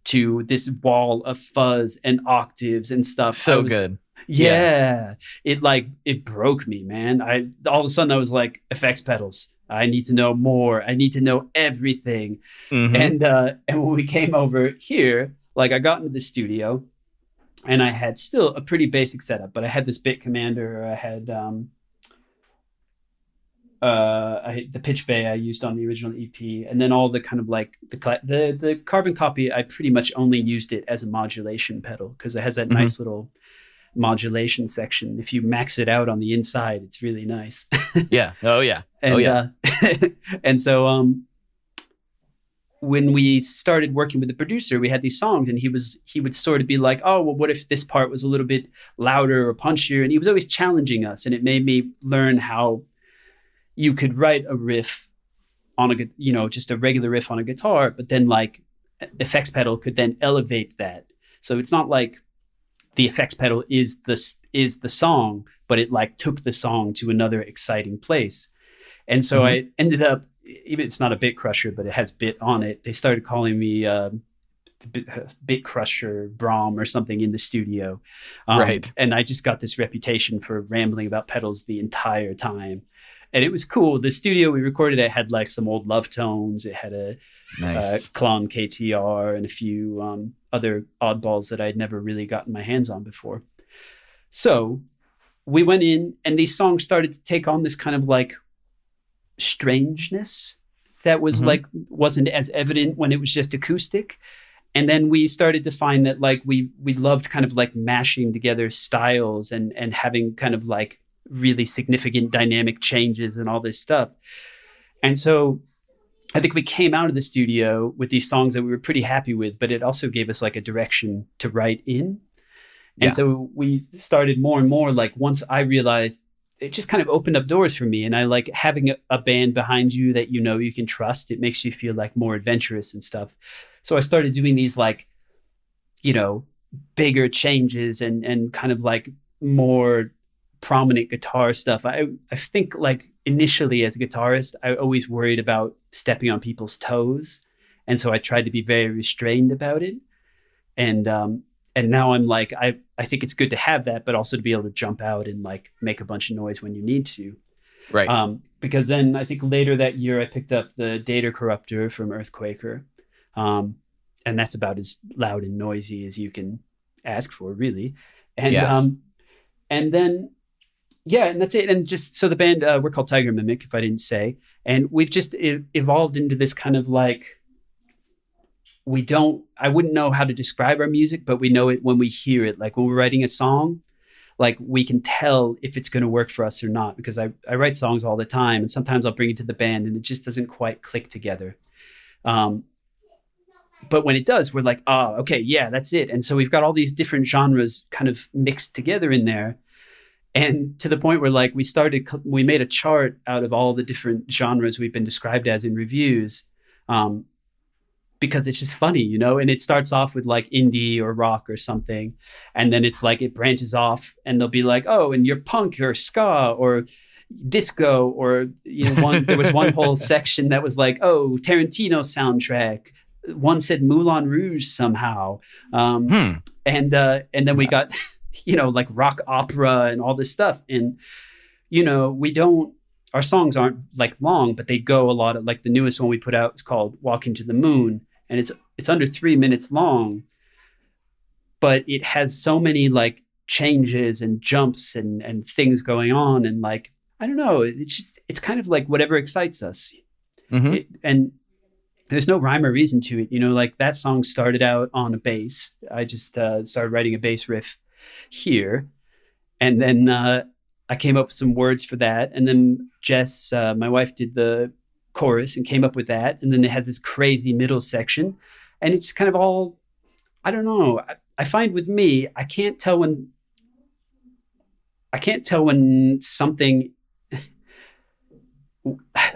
to this wall of fuzz and octaves and stuff. So good. Yeah. It broke me, man. All of a sudden I was like, effects pedals. I need to know more. I need to know everything. And when we came over here, like I got into the studio and I had still a pretty basic setup, but I had this Bit Commander. I had the Pitch Bay I used on the original EP, and then all the kind of like the Carbon Copy, I pretty much only used it as a modulation pedal because it has that nice little modulation section. If you max it out on the inside, it's really nice. Yeah. Oh yeah. And, and so when we started working with the producer, we had these songs, and he would sort of be like, oh, well, what if this part was a little bit louder or punchier? And he was always challenging us, and it made me learn how you could write a riff on just a regular riff on a guitar, but then like effects pedal could then elevate that. So it's not like the effects pedal is the song, but it like took the song to another exciting place. And so I ended up, even it's not a Bit Crusher, but it has Bit on it. They started calling me Bit Crusher Bram or something in the studio. Right. And I just got this reputation for rambling about pedals the entire time. And it was cool. The studio we recorded at had like some old Love Tones. It had a Klon KTR and a few other oddballs that I'd never really gotten my hands on before. So we went in, and these songs started to take on this kind of like strangeness that was like wasn't as evident when it was just acoustic. And then we started to find that like we loved kind of like mashing together styles and having kind of like really significant dynamic changes and all this stuff. And so I think we came out of the studio with these songs that we were pretty happy with, but it also gave us like a direction to write in. And so we started more and more, like once I realized, it just kind of opened up doors for me. And I like having a band behind you that, you know, you can trust. It makes you feel like more adventurous and stuff. So I started doing these like, you know, bigger changes and kind of like more prominent guitar stuff. I think like initially as a guitarist, I always worried about stepping on people's toes. And so I tried to be very restrained about it. And now I'm like, I think it's good to have that, but also to be able to jump out and like make a bunch of noise when you need to. Right. Because then I think later that year I picked up the Data Corruptor from Earthquaker. And that's about as loud and noisy as you can ask for, really. And and then and that's it. And just so the band, we're called Tiger Mimic, if I didn't say. And we've just evolved into this kind of like, I wouldn't know how to describe our music, but we know it when we hear it. Like when we're writing a song, like we can tell if it's going to work for us or not, because I write songs all the time and sometimes I'll bring it to the band and it just doesn't quite click together. But when it does, we're like, oh, okay, yeah, that's it. And so we've got all these different genres kind of mixed together in there. And to the point where like we made a chart out of all the different genres we've been described as in reviews. Because it's just funny, you know, and it starts off with like indie or rock or something. And then it's like, it branches off and they'll be like, oh, and you're punk or ska or disco, or, you know, there was one whole section that was like, oh, Tarantino soundtrack. One said Moulin Rouge somehow. And then we got, you know, like rock opera and all this stuff. And, you know, our songs aren't like long, but they go a lot of, like the newest one we put out is called Walking to the Moon. And it's under 3 minutes long, but it has so many like changes and jumps and things going on. And like, I don't know, it's kind of like whatever excites us. Mm-hmm. And there's no rhyme or reason to it. You know, like that song started out on a bass. I just started writing a bass riff here. And then I came up with some words for that. And then Jess, my wife, did the chorus and came up with that. And then it has this crazy middle section. And it's kind of all, I don't know. I find with me, I can't tell when something,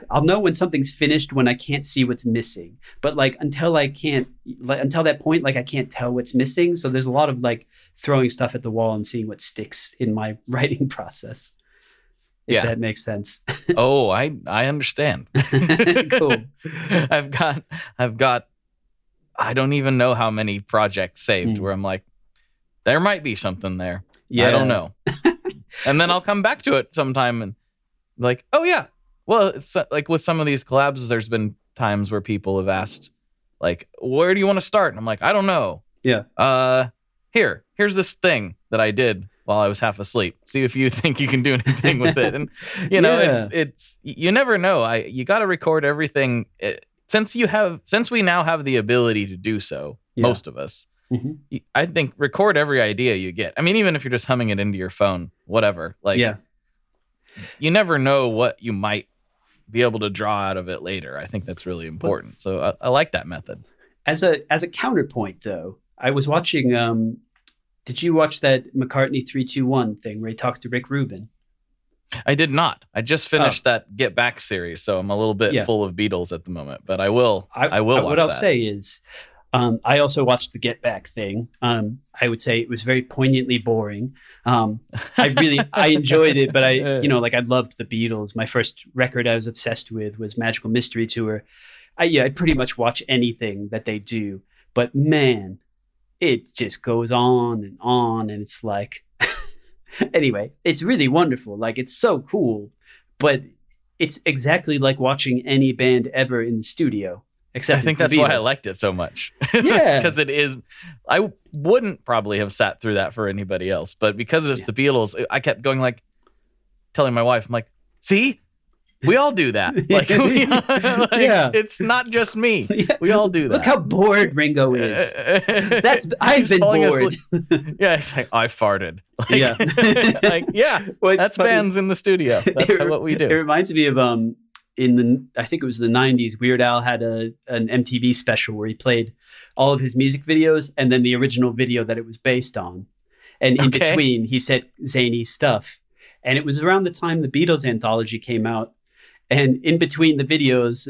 I'll know when something's finished when I can't see what's missing. But like until that point, like I can't tell what's missing. So there's a lot of like throwing stuff at the wall and seeing what sticks in my writing process. If that makes sense. Oh, I understand. Cool. I've got I don't even know how many projects saved where I'm like, there might be something there. Yeah. I don't know. And then I'll come back to it sometime and like, oh yeah. Well, it's like with some of these collabs, there's been times where people have asked like, where do you want to start? And I'm like, I don't know. Yeah. Here's this thing that I did while I was half asleep. See if you think you can do anything with it. And you know, it's you never know. You got to record everything. Since we now have the ability to do so, most of us, I think record every idea you get. I mean, even if you're just humming it into your phone, whatever. Like, you never know what you might be able to draw out of it later. I think that's really important. So I like that method. As a counterpoint, though, I was watching. Did you watch that McCartney 3-2-1 thing where he talks to Rick Rubin? I did not. I just finished that Get Back series, so I'm a little bit full of Beatles at the moment. But I will. I will watch what that. I'll say is, I also watched the Get Back thing. I would say it was very poignantly boring. I enjoyed it, but I loved the Beatles. My first record I was obsessed with was Magical Mystery Tour. I'd pretty much watch anything that they do. But man, it just goes on, and it's like, anyway, it's really wonderful. Like, it's so cool, but it's exactly like watching any band ever in the studio. Except I think that's why I liked it so much. Yeah. Because it is, I wouldn't probably have sat through that for anybody else, but because it's the Beatles, I kept going like, telling my wife, I'm like, see, We all do that. Like, Yeah. It's not just me. Yeah. We all do that. Look how bored Ringo is. I've been bored. Yeah, it's like, I farted. Like, Yeah. Like, yeah, Well, that's funny. bands in the studio. That's what we do. It reminds me of I think it was the 90s, Weird Al had an MTV special where he played all of his music videos and then the original video that it was based on. And in between, he said zany stuff. And it was around the time the Beatles anthology came out. And in between the videos,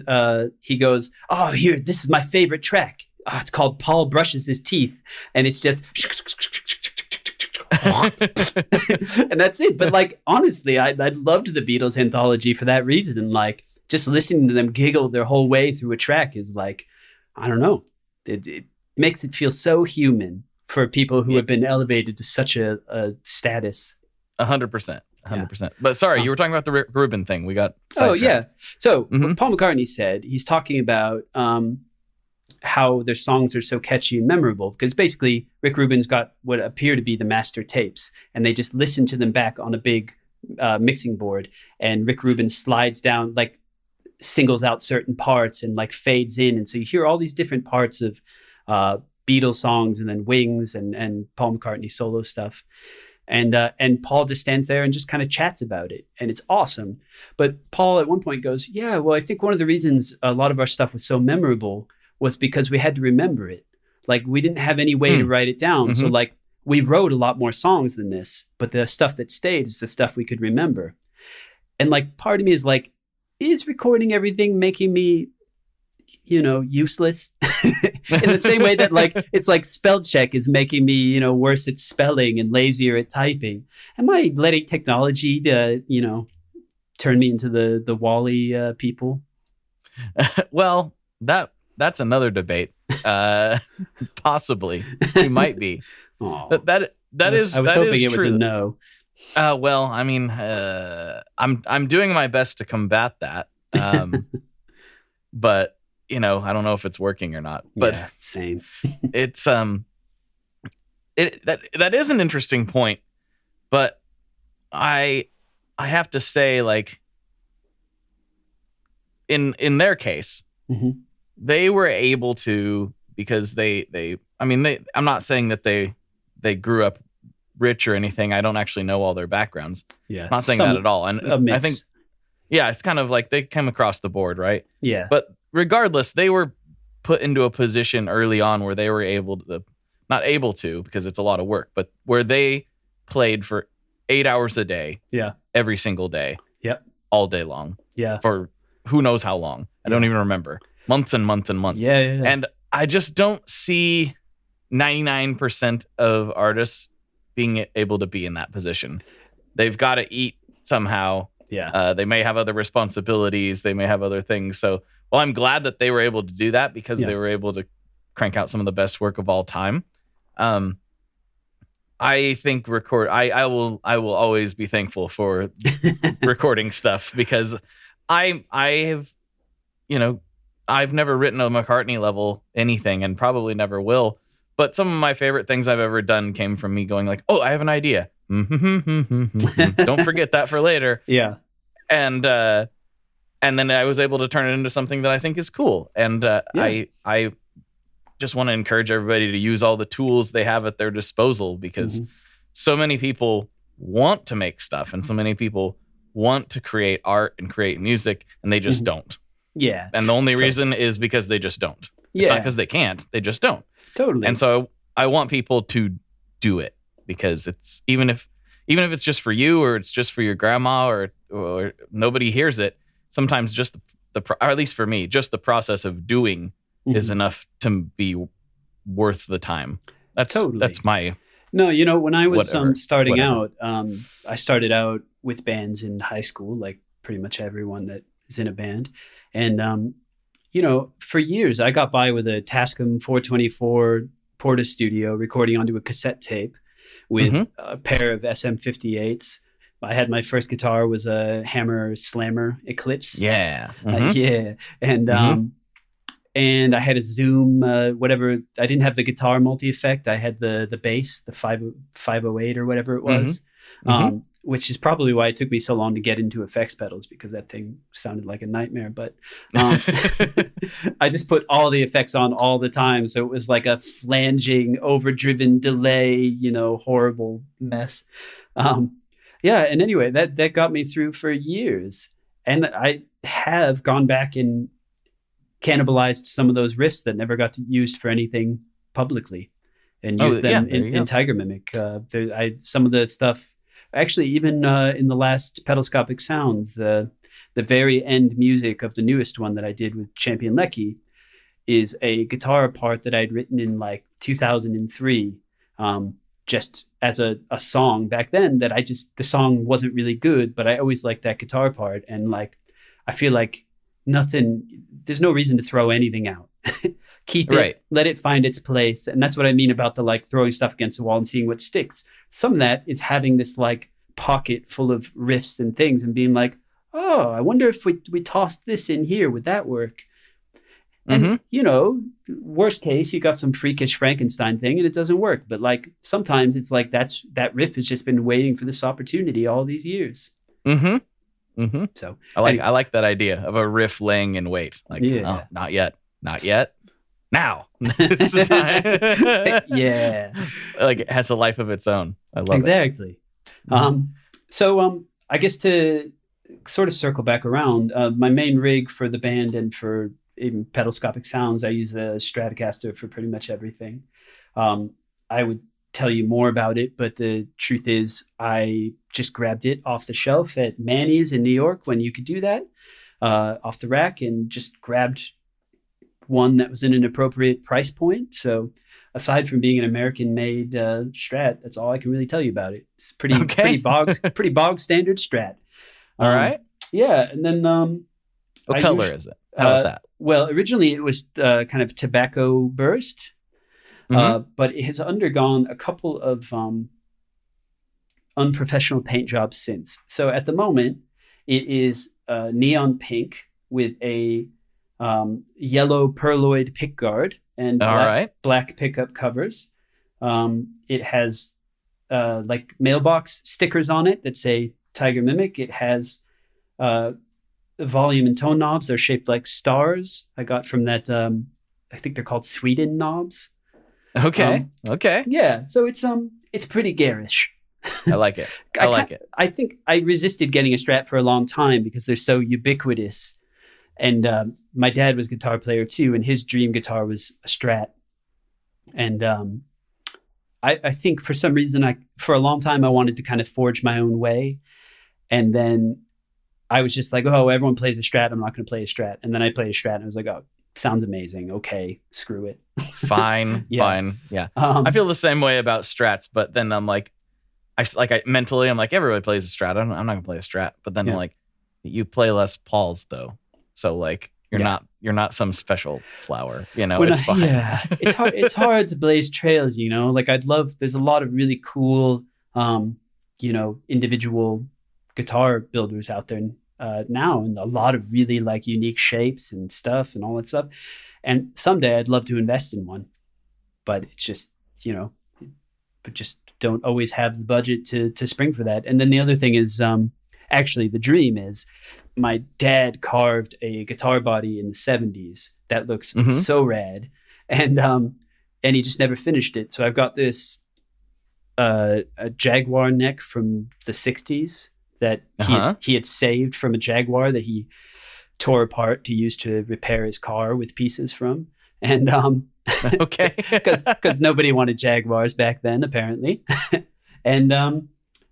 he goes, "Oh, here, this is my favorite track. Oh, it's called Paul Brushes His Teeth." And it's just... and that's it. But like, honestly, I loved the Beatles anthology for that reason. And like, just listening to them giggle their whole way through a track is like, I don't know. It makes it feel so human for people who have been elevated to such a status. 100%. 100%. But sorry, you were talking about the Rick Rubin thing. We got sidetracked. Oh, yeah. So Mhm. Paul McCartney said, he's talking about how their songs are so catchy and memorable because basically Rick Rubin's got what appear to be the master tapes and they just listen to them back on a big mixing board and Rick Rubin slides down, like singles out certain parts and like fades in. And so you hear all these different parts of Beatles songs and then Wings and Paul McCartney solo stuff. And Paul just stands there and just kind of chats about it. And it's awesome. But Paul at one point goes, "Yeah, well, I think one of the reasons a lot of our stuff was so memorable was because we had to remember it. Like we didn't have any way to write it down. Mm-hmm. So like we wrote a lot more songs than this, but the stuff that stayed is the stuff we could remember." And like part of me is like, is recording everything making me, useless? In the same way that like it's like spell check is making me worse at spelling and lazier at typing. Am I letting technology turn me into the Wall-E people? Well, that's another debate. Possibly, we might be. That is. I was hoping it was true. a no. Well, I mean, I'm doing my best to combat that. But I don't know if it's working or not. But yeah, same. It's that is an interesting point. But I have to say, like, in their case, mm-hmm. they were able to, because I'm not saying that they grew up rich or anything. I don't actually know all their backgrounds. Yeah. I'm not saying that at all. And I think, yeah, it's kind of like they came across the board, right? Yeah. But regardless, they were put into a position early on where they were not able to, because it's a lot of work, but where they played for 8 hours a day. Yeah. Every single day. Yep. All day long. Yeah. For who knows how long. I don't even remember. Months and months and months. Yeah. And I just don't see 99% of artists being able to be in that position. They've got to eat somehow. Yeah. They may have other responsibilities. They may have other things. So, well, I'm glad that they were able to do that because they were able to crank out some of the best work of all time. I think I will always be thankful for recording stuff because I've never written a McCartney level anything and probably never will. But some of my favorite things I've ever done came from me going like, "Oh, I have an idea. Don't forget that for later." Yeah. And then I was able to turn it into something that I think is cool. And I just want to encourage everybody to use all the tools they have at their disposal because so many people want to make stuff and so many people want to create art and create music and they just don't. Yeah. And the only reason is because they just don't. It's not because they can't. They just don't. Totally. And so I want people to do it because it's even if it's just for you or it's just for your grandma or nobody hears it, sometimes just or at least for me, just the process of doing is enough to be worth the time. That's my. No, when I was starting out, I started out with bands in high school, like pretty much everyone that is in a band. And, for years I got by with a Tascam 424 Porta Studio recording onto a cassette tape with a pair of SM58s. I had my first guitar was a Hammer Slammer Eclipse. Yeah. And I had a Zoom, whatever. I didn't have the guitar multi-effect. I had the bass, the 508 or whatever it was. which is probably why it took me so long to get into effects pedals, because that thing sounded like a nightmare. But I just put all the effects on all the time. So it was like a flanging, overdriven delay, horrible mess. Yeah. And anyway, that got me through for years. And I have gone back and cannibalized some of those riffs that never got used for anything publicly and used them in Tiger Mimic. Some of the stuff, actually, even in the last Pedalscopic Sounds, the very end music of the newest one that I did with Champion Lecky is a guitar part that I'd written in like 2003, just as a song back then, that the song wasn't really good, but I always liked that guitar part. And like, I feel like there's no reason to throw anything out. Keep it, right. Let it find its place. And that's what I mean about the like throwing stuff against the wall and seeing what sticks. Some of that is having this like pocket full of riffs and things and being like, oh, I wonder if we tossed this in here, would that work? And, worst case, you got some freakish Frankenstein thing and it doesn't work. But like, sometimes it's like that riff has just been waiting for this opportunity all these years. Mm-hmm. Mm-hmm. So I like that idea of a riff laying in wait. Like, oh, not yet. Now. It's the time. Yeah. Like it has a life of its own. I love it. Exactly. So I guess to sort of circle back around, my main rig for the band and for even Pedalscopic Sounds, I use a Stratocaster for pretty much everything. I would tell you more about it, but the truth is I just grabbed it off the shelf at Manny's in New York when you could do that, off the rack, and just grabbed one that was in an appropriate price point. So aside from being an American-made Strat, that's all I can really tell you about it. It's pretty bog standard Strat. All right. Yeah, and then what color is it? How about that? Well, originally it was kind of tobacco burst, but it has undergone a couple of unprofessional paint jobs since. So at the moment, it is neon pink with a yellow perloid pickguard and black pickup covers. It has like mailbox stickers on it that say Tiger Mimic. It has volume and tone knobs. They're shaped like stars. I got from that. I think they're called Sweden knobs. Okay. Yeah. So it's pretty garish. I like it. I think I resisted getting a Strat for a long time because they're so ubiquitous. And my dad was a guitar player too, and his dream guitar was a Strat. And I think for some reason, for a long time, I wanted to kind of forge my own way. And then I was just like, oh, everyone plays a Strat. I'm not going to play a Strat. And then I played a Strat and I was like, oh, sounds amazing. Okay, screw it. Fine. Yeah. I feel the same way about Strats, but then I'm like, mentally, I'm like, everybody plays a Strat. I'm not going to play a Strat. But then I'm like, you play Les Pauls though. So like, you're not some special flower, it's fine. Yeah, it's hard to blaze trails, like there's a lot of really cool, individual guitar builders out there now, and a lot of really like unique shapes and stuff and all that stuff. And someday I'd love to invest in one, but it's just, but just don't always have the budget to spring for that. And then the other thing is, actually the dream is my dad carved a guitar body in the 70s that looks so rad. And he just never finished it. So I've got this, a Jaguar neck from the 60s that he had saved from a Jaguar that he tore apart to use to repair his car with pieces from. And okay, because nobody wanted Jaguars back then, apparently.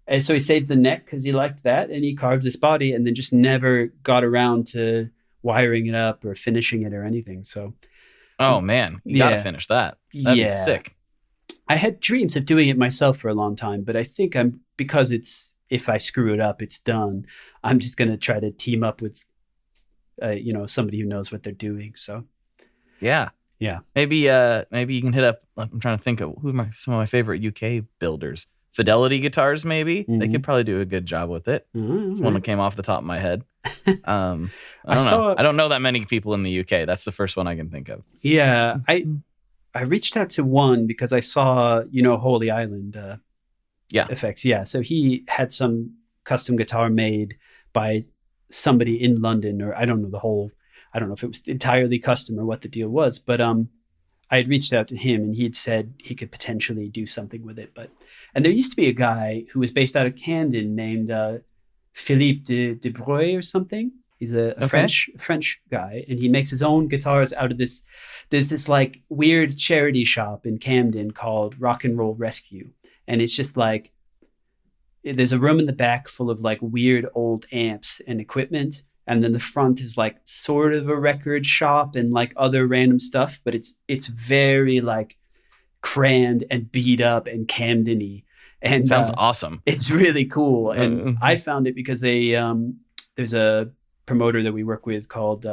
And so he saved the neck because he liked that, and he carved this body, and then just never got around to wiring it up or finishing it or anything. So, oh man, you gotta finish that. That'd be sick. I had dreams of doing it myself for a long time, but I think because if I screw it up, it's done. I'm just gonna try to team up with, somebody who knows what they're doing. So, yeah. Maybe you can hit up. I'm trying to think of some of my favorite UK builders. Fidelity Guitars, maybe. They could probably do a good job with it. It's one that came off the top of my head. I don't know. I don't know that many people in the UK. That's the first one I can think of. Yeah, I reached out to one because I saw, Holy Island effects. Yeah, so he had some custom guitar made by somebody in London, or I don't know if it was entirely custom or what the deal was, but I had reached out to him and he had said he could potentially do something with it. And there used to be a guy who was based out of Camden named Philippe de Breuil or something. He's a French guy, and he makes his own guitars out of this. There's this like weird charity shop in Camden called Rock and Roll Rescue. And it's just like, there's a room in the back full of like weird old amps and equipment. And then the front is like sort of a record shop and like other random stuff, but it's very like crammed and beat up and Camden-y. And sounds awesome. It's really cool. And I found it because there's a promoter that we work with called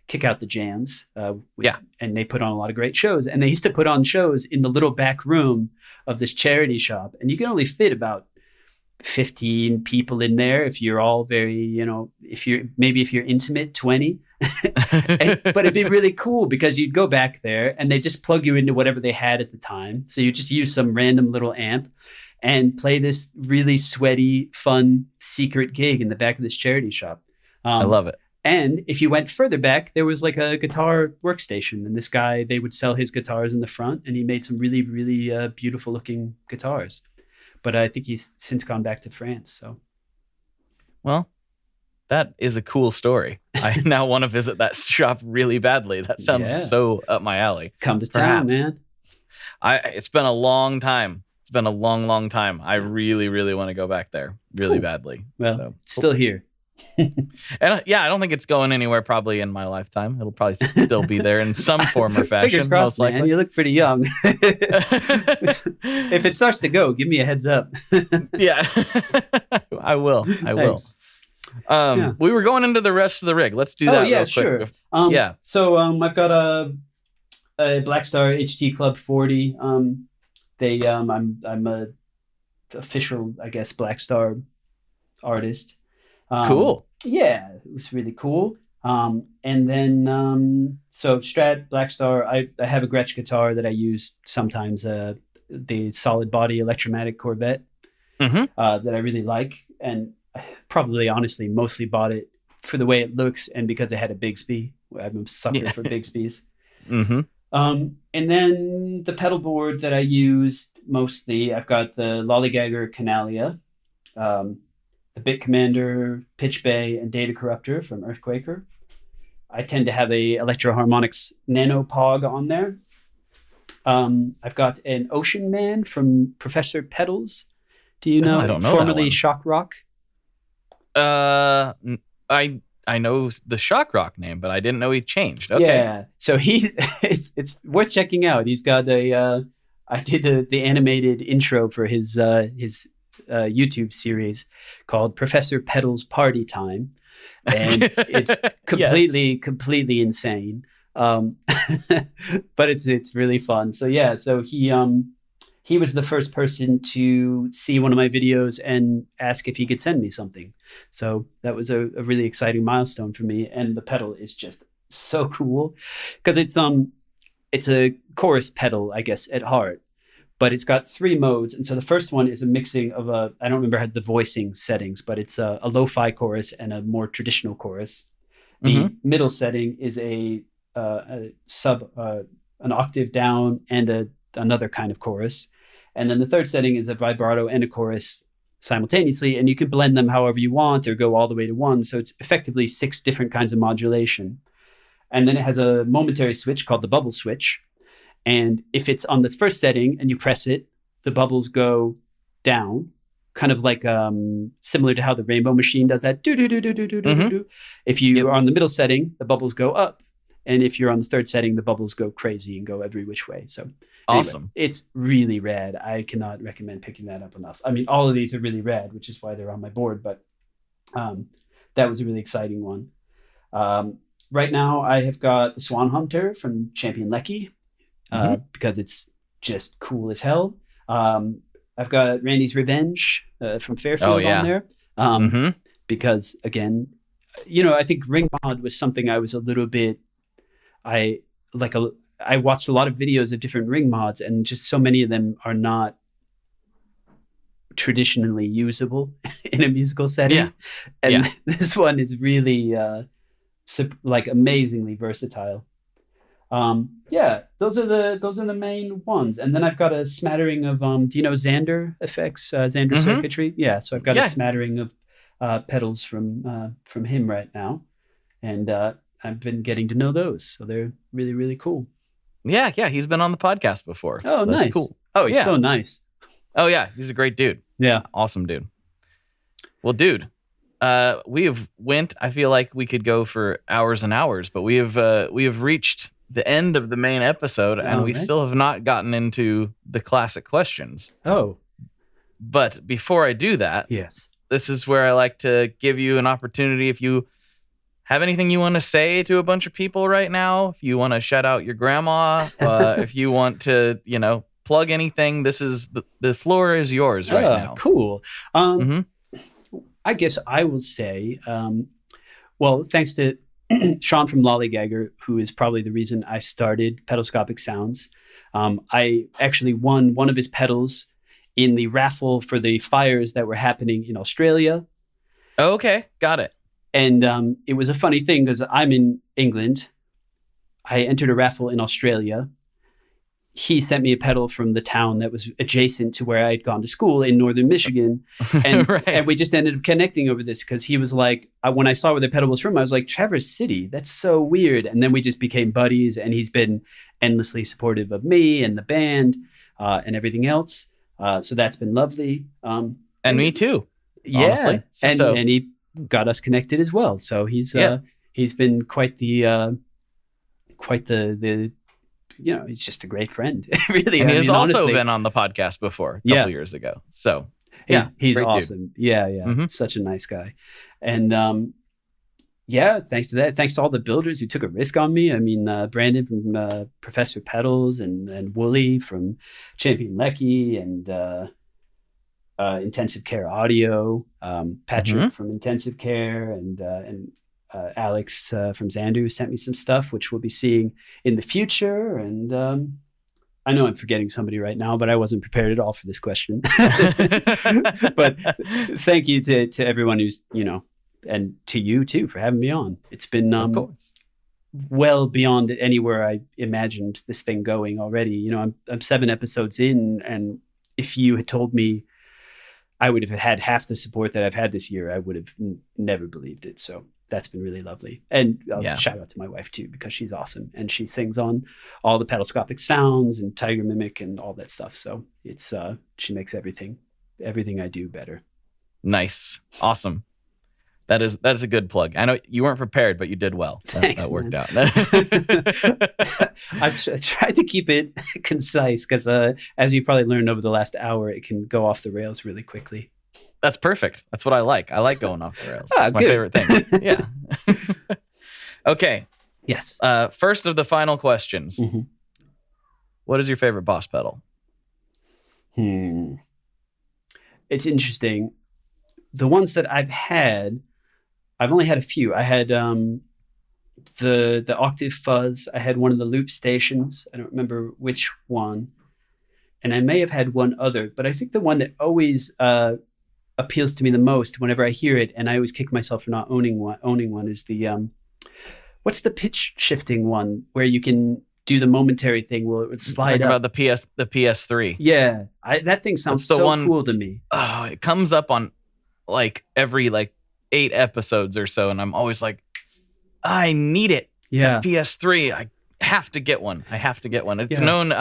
Kick Out the Jams. And they put on a lot of great shows. And they used to put on shows in the little back room of this charity shop. And you can only fit about 15 people in there if you're all very, if you're intimate, 20. But it'd be really cool because you'd go back there and they just plug you into whatever they had at the time. So you just use some random little amp and play this really sweaty, fun, secret gig in the back of this charity shop. I love it. And if you went further back, there was like a guitar workstation, and this guy, they would sell his guitars in the front, and he made some really, really beautiful looking guitars. But I think he's since gone back to France. So, well, that is a cool story. I now want to visit that shop really badly. That sounds so up my alley. Come to town, man. It's been a long time. It's been a long, long time. I really, really want to go back there really badly. Well, it's still here. And I don't think it's going anywhere probably in my lifetime. It'll probably still be there in some form or fashion. Fingers crossed, most likely. Man. You look pretty young. If it starts to go, give me a heads up. Yeah, I will. Thanks. We were going into the rest of the rig. Let's do that real quick. Sure. So I've got a Blackstar HT Club 40. I'm a official, I guess, Blackstar artist. Cool. Yeah, it was really cool. And then, so Strat, Blackstar, I have a Gretsch guitar that I use sometimes, the solid body Electromatic Corvette, that I really like. And I probably, honestly, mostly bought it for the way it looks and because it had a Bigsby. I'm a sucker for Bigsbys. And then the pedal board that I used mostly, I've got the Lollygagger Canalia, the Bit Commander, Pitch Bay, and Data Corruptor from Earthquaker. I tend to have a Electro Harmonix Nano Pog on there. I've got an Ocean Man from Professor Pedals. Do you know? I don't know. Formerly Shock Rock. I know the Shock Rock name, but I didn't know he changed. Okay. Yeah. So it's worth checking out. He's got I did the animated intro for his YouTube series called Professor Pedals Party Time, and it's completely insane, but it's really fun. So he was the first person to see one of my videos and ask if he could send me something. So that was a really exciting milestone for me, and the pedal is just so cool because it's a chorus pedal, I guess, at heart. But it's got 3 modes. And so the first one is a mixing of I don't remember how the voicing settings, but it's a lo-fi chorus and a more traditional chorus. The middle setting is an octave down and another kind of chorus. And then the third setting is a vibrato and a chorus simultaneously. And you can blend them however you want or go all the way to 1. So it's effectively 6 different kinds of modulation. And then it has a momentary switch called the bubble switch. And if it's on the first setting and you press it, the bubbles go down, kind of like similar to how the Rainbow Machine does that. If you are on the middle setting, the bubbles go up. And if you're on the third setting, the bubbles go crazy and go every which way. So awesome. Anyway, it's really rad. I cannot recommend picking that up enough. I mean, all of these are really rad, which is why they're on my board. But that was a really exciting one. Right now, I have got the Swan Hunter from Champion Lecky. Because it's just cool as hell. I've got Randy's Revenge from Fairfield on there. Because, again, I think ring mod was something I was a little bit... I watched a lot of videos of different ring mods, and just so many of them are not traditionally usable in a musical setting. Yeah. And Yeah. this one is really like amazingly versatile. Those are the main ones. And then I've got a smattering of do you know Xander effects, Xander circuitry? Yeah, so I've got a smattering of pedals from him right now, and I've been getting to know those, so they're really, really cool. Yeah, he's been on the podcast before. Oh, That's nice. Cool. Oh, he's so nice. Oh yeah, he's a great dude. Yeah, awesome dude. Well, dude, we have went. I feel like we could go for hours and hours, but we have reached the end of the main episode, and we still have not gotten into the classic questions. Oh, but before I do that, yes, this is where I like to give you an opportunity. If you have anything you want to say to a bunch of people right now, if you want to shout out your grandma, if you want to, plug anything, this is the floor is yours right now. Cool. I guess I will say, well, thanks to Sean from Lollygagger, who is probably the reason I started Pedalscopic Sounds. I actually won one of his pedals in the raffle for the fires that were happening in Australia. Oh, okay, got it. And it was a funny thing because I'm in England. I entered a raffle in Australia. He sent me a pedal from the town that was adjacent to where I had gone to school in northern Michigan. And, right. And we just ended up connecting over this because he was like, when I saw where the pedal was from, I was like, Traverse City, that's so weird. And then we just became buddies, and he's been endlessly supportive of me and the band and everything else. So that's been lovely. And me too. Yeah. And he got us connected as well. So he's been quite the he's just a great friend. Really. And he has also honestly, been on the podcast before a couple years ago. So he's awesome. Dude. Yeah. Such a nice guy. And thanks to that. Thanks to all the builders who took a risk on me. I mean, Brandon from Professor Pedals and Wooly from Champion Lecky and Intensive Care Audio, Patrick from Intensive Care and Alex from Xander, who sent me some stuff, which we'll be seeing in the future. And I know I'm forgetting somebody right now, but I wasn't prepared at all for this question. But thank you to everyone who's, and to you too for having me on. It's been of course. Well beyond anywhere I imagined this thing going already. I'm 7 episodes in, and if you had told me I would have had half the support that I've had this year, I would have never believed it. So that's been really lovely. And shout out to my wife too, because she's awesome. And she sings on all the Pedalscopic Sounds and Tiger Mimic and all that stuff. So it's she makes everything I do better. Nice. Awesome. That is a good plug. I know you weren't prepared, but you did well. Thanks, that worked out. I tried to keep it concise because as you probably learned over the last hour, it can go off the rails really quickly. That's perfect. That's what I like. I like going off the rails. That's my favorite thing. Yeah. Okay. Yes. First of the final questions. Mm-hmm. What is your favorite Boss pedal? It's interesting. The ones that I've only had a few. I had the Octave Fuzz. I had one of the loop stations. I don't remember which one. And I may have had one other, but I think the one that always appeals to me the most whenever I hear it, and I always kick myself for not owning one is the what's the pitch shifting one where you can do the momentary thing where it would slide up. About the PS3. Yeah, that thing sounds so cool to me. Oh, it comes up on every 8 episodes or so, and I'm always like, I need it. Yeah, the PS3. I have to get one. It's known.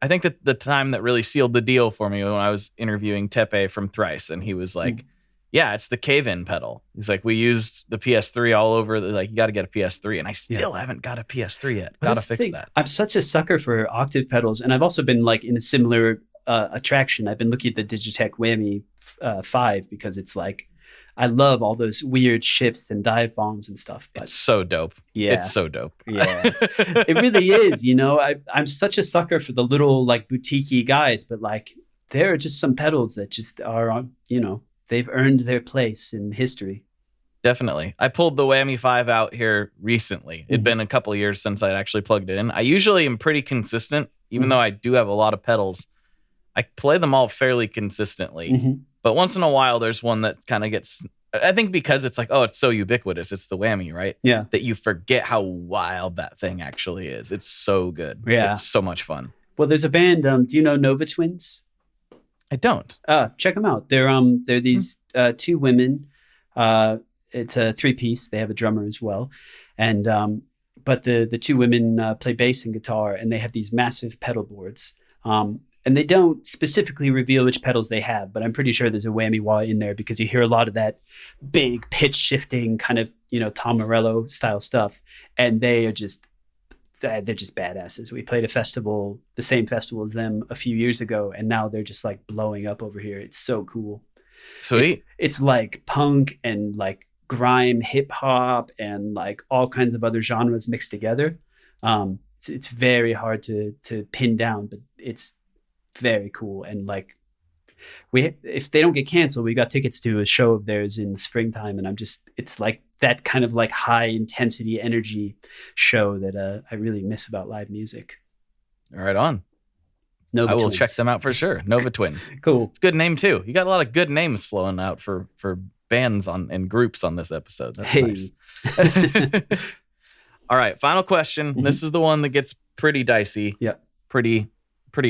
I think that the time that really sealed the deal for me when I was interviewing Tepe from Thrice, and he was like, yeah, it's the cave-in pedal. He's like, we used the PS3 all over. You got to get a PS3, and I still haven't got a PS3 yet. Got to fix that. I'm such a sucker for octave pedals, and I've also been in a similar attraction. I've been looking at the Digitech Whammy 5 because it's I love all those weird shifts and dive bombs and stuff. But it's so dope. Yeah. It's so dope. Yeah. It really is. I'm such a sucker for the little boutique-y guys, but there are just some pedals that just are, they've earned their place in history. Definitely. I pulled the Whammy 5 out here recently. It'd been a couple of years since I'd actually plugged it in. I usually am pretty consistent, even though I do have a lot of pedals. I play them all fairly consistently, Mm-hmm. but once in a while, there's one that kind of gets. I think because it's like, oh, it's so ubiquitous. It's the whammy, right? Yeah. That you forget how wild that thing actually is. It's so good. Yeah. It's so much fun. Well, there's a band. Do you know Nova Twins? I don't. Check them out. They're these two women. It's a 3-piece. They have a drummer as well, and but the two women play bass and guitar, and they have these massive pedal boards. And they don't specifically reveal which pedals they have, but I'm pretty sure there's a whammy wah in there because you hear a lot of that big pitch shifting kind of, Tom Morello style stuff. And they're just badasses. We played the same festival as them a few years ago, and now they're just like blowing up over here. It's so cool. Sweet. It's like punk and like grime hip hop and like all kinds of other genres mixed together. It's very hard to pin down, but it's very cool. And like if they don't get canceled, we got tickets to a show of theirs in the springtime, and it's like that kind of like high intensity energy show that I really miss about live music. Right on. Nova I will Twins. check them out for sure. Nova Twins. Cool. It's a good name too. You got a lot of good names flowing out for bands and groups on this episode. That's nice. All right, final question. Mm-hmm. This is the one that gets pretty dicey. Yeah. Pretty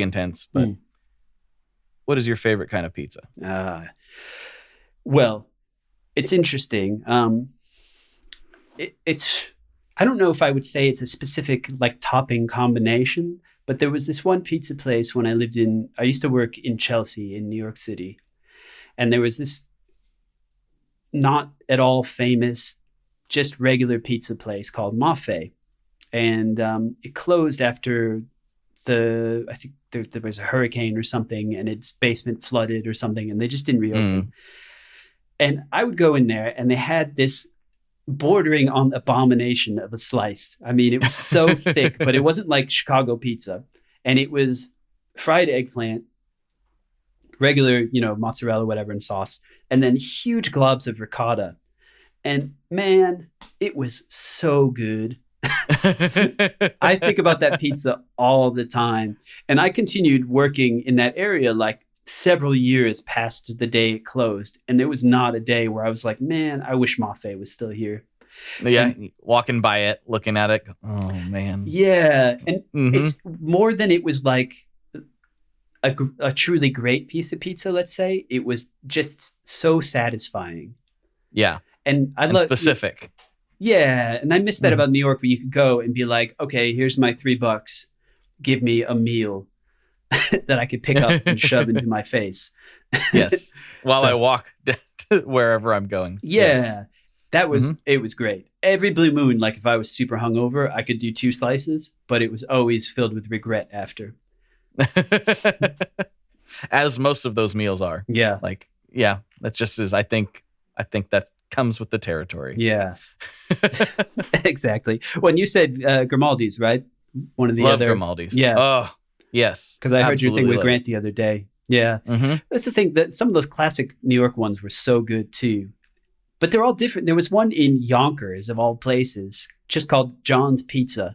intense, but what is your favorite kind of pizza? Well, it's interesting. It's I don't know if I would say it's a specific like topping combination, but there was this one pizza place when I used to work in Chelsea in New York City, and there was this not at all famous, just regular pizza place called Mafe, and it closed after I think there was a hurricane or something, and its basement flooded or something, and they just didn't reopen. And I would go in there, and they had this bordering on abomination of a slice. I mean, it was so thick, but it wasn't like Chicago pizza. And it was fried eggplant, regular, mozzarella, whatever, and sauce, and then huge globs of ricotta. And man, it was so good. I think about that pizza all the time. And I continued working in that area like several years past the day it closed. And there was not a day where I was like, man, I wish Mafe was still here. Yeah, walking by it, looking at it. Oh, man. Yeah. And it's more than it was like a truly great piece of pizza, let's say. It was just so satisfying. Yeah. And I and love specific. Yeah. And I miss that about New York, where you could go and be like, okay, here's my $3. Give me a meal that I could pick up and shove into my face. Yes. While I walk to wherever I'm going. Yeah. Yes. That was, it was great. Every blue moon, like if I was super hungover, I could do 2 slices, but it was always filled with regret after. As most of those meals are. Yeah. Like, yeah, that just is, I think that comes with the territory. Yeah. Exactly. When you said Grimaldi's, right? One of the Love other Grimaldi's. Yeah. Oh, yes. Because I heard your thing with Absolutely Grant the other day. Yeah. That's the thing, that some of those classic New York ones were so good too. But they're all different. There was one in Yonkers, of all places, just called John's Pizza.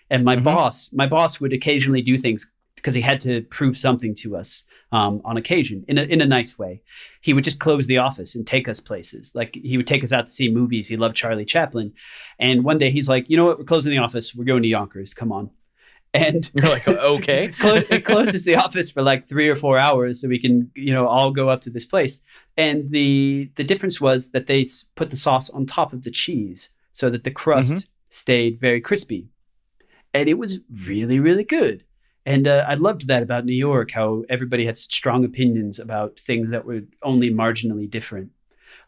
And my boss would occasionally do things because he had to prove something to us on occasion in a nice way. He would just close the office and take us places. Like he would take us out to see movies. He loved Charlie Chaplin. And one day he's like, you know what? We're closing the office. We're going to Yonkers. Come on. And you're like, okay. It closes the office for like 3 or 4 hours so we can, all go up to this place. And the difference was that they put the sauce on top of the cheese so that the crust stayed very crispy. And it was really, really good. And I loved that about New York, how everybody had such strong opinions about things that were only marginally different.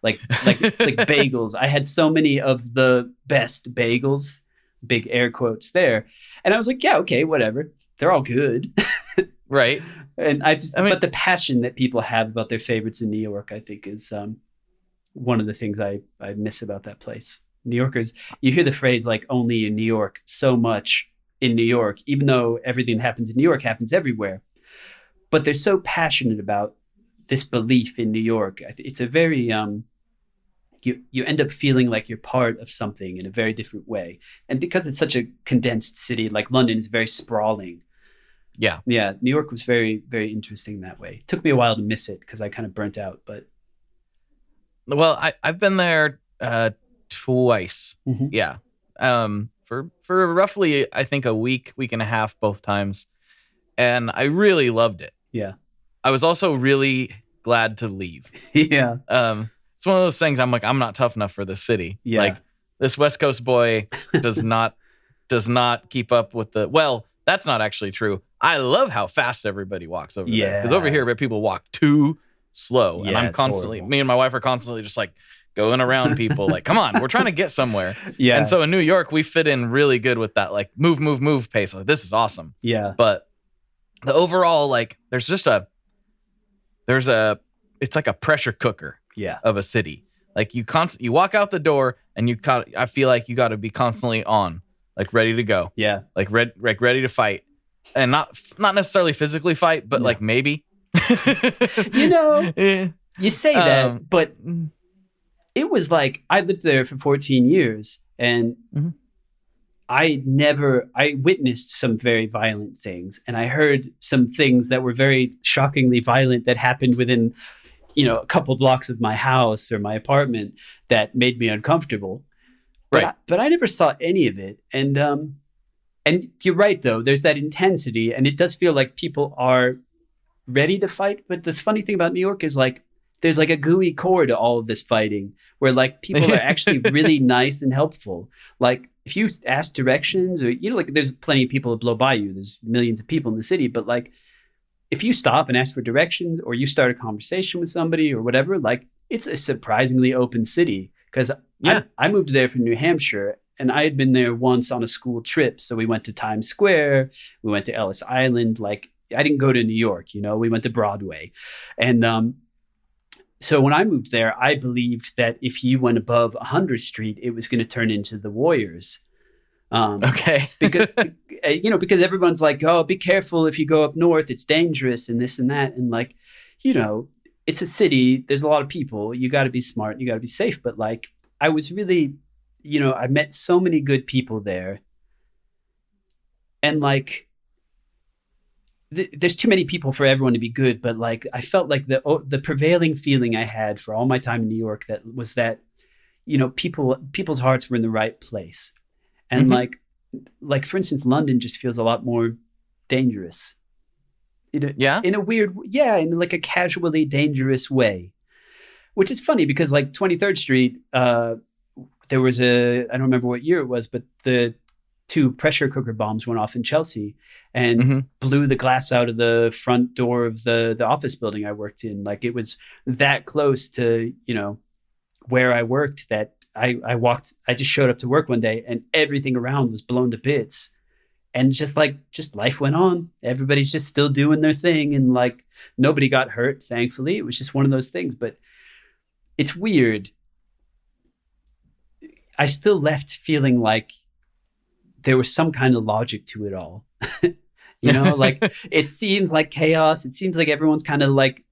Like bagels. I had so many of the best bagels, big air quotes there. And I was like, yeah, okay, whatever. They're all good. Right. And but the passion that people have about their favorites in New York, I think is one of the things I miss about that place. New Yorkers, you hear the phrase like only in New York so much in New York, even though everything that happens in New York happens everywhere. But they're so passionate about this belief in New York. It's a very, you end up feeling like you're part of something in a very different way. And because it's such a condensed city, like London is very sprawling. Yeah. Yeah, New York was very, very interesting that way. It took me a while to miss it because I kind of burnt out, but Well, I've been there twice. Mhm. Yeah. For roughly I think a week and a half both times. And I really loved it. yeah. I was also really glad to leave. Yeah. It's one of those things I'm like, I'm not tough enough for this city. Yeah. Like this West Coast boy does not keep up with that's not actually true. I love how fast everybody walks over there. Because over here, people walk too slow. And Yeah, I'm it's constantly, horrible. me and my wife are constantly just like going around people like, come on, we're trying to get somewhere. Yeah. And so in New York, we fit in really good with that like move pace. Like, this is awesome. Yeah. But the overall, like, it's like a pressure cooker Yeah. of a city. Like you walk out the door and I feel like you got to be constantly on, like ready to go, Yeah. like ready to fight, and not necessarily physically fight, but No. like maybe. You know, Eh. you say that, but it was like I lived there for 14 years and Mhm. I witnessed some very violent things and I heard some things that were very shockingly violent that happened within, a couple blocks of my house or my apartment that made me uncomfortable. Right. But I never saw any of it. And you're right, though. There's that intensity and it does feel like people are ready to fight. But the funny thing about New York is like, there's like a gooey core to all of this fighting where like people are actually really nice and helpful. Like if you ask directions or, like there's plenty of people that blow by you. There's millions of people in the city, but like if you stop and ask for directions or you start a conversation with somebody or whatever, like it's a surprisingly open city. Cause I moved there from New Hampshire and I had been there once on a school trip. So we went to Times Square, we went to Ellis Island. Like I didn't go to New York, we went to Broadway. And, so when I moved there, I believed that if you went above 100th Street, it was going to turn into the Warriors. Okay. because everyone's like, oh, be careful if you go up north, it's dangerous and this and that. And like, it's a city. There's a lot of people. You got to be smart. You got to be safe. But like, I was really, I met so many good people there. And like, there's too many people for everyone to be good, but like I felt like the prevailing feeling I had for all my time in New York that people's hearts were in the right place, and like for instance, London just feels a lot more dangerous. In a weird, in like a casually dangerous way, which is funny because like 23rd Street, there was I don't remember what year it was, but the 2 pressure cooker bombs went off in Chelsea and blew the glass out of the front door of the office building I worked in. Like it was that close to, where I worked that I just showed up to work one day and everything around was blown to bits. And just life went on. Everybody's just still doing their thing. And like nobody got hurt, thankfully. It was just one of those things, but it's weird. I still left feeling like there was some kind of logic to it all. Like it seems like chaos. It seems like everyone's kind of like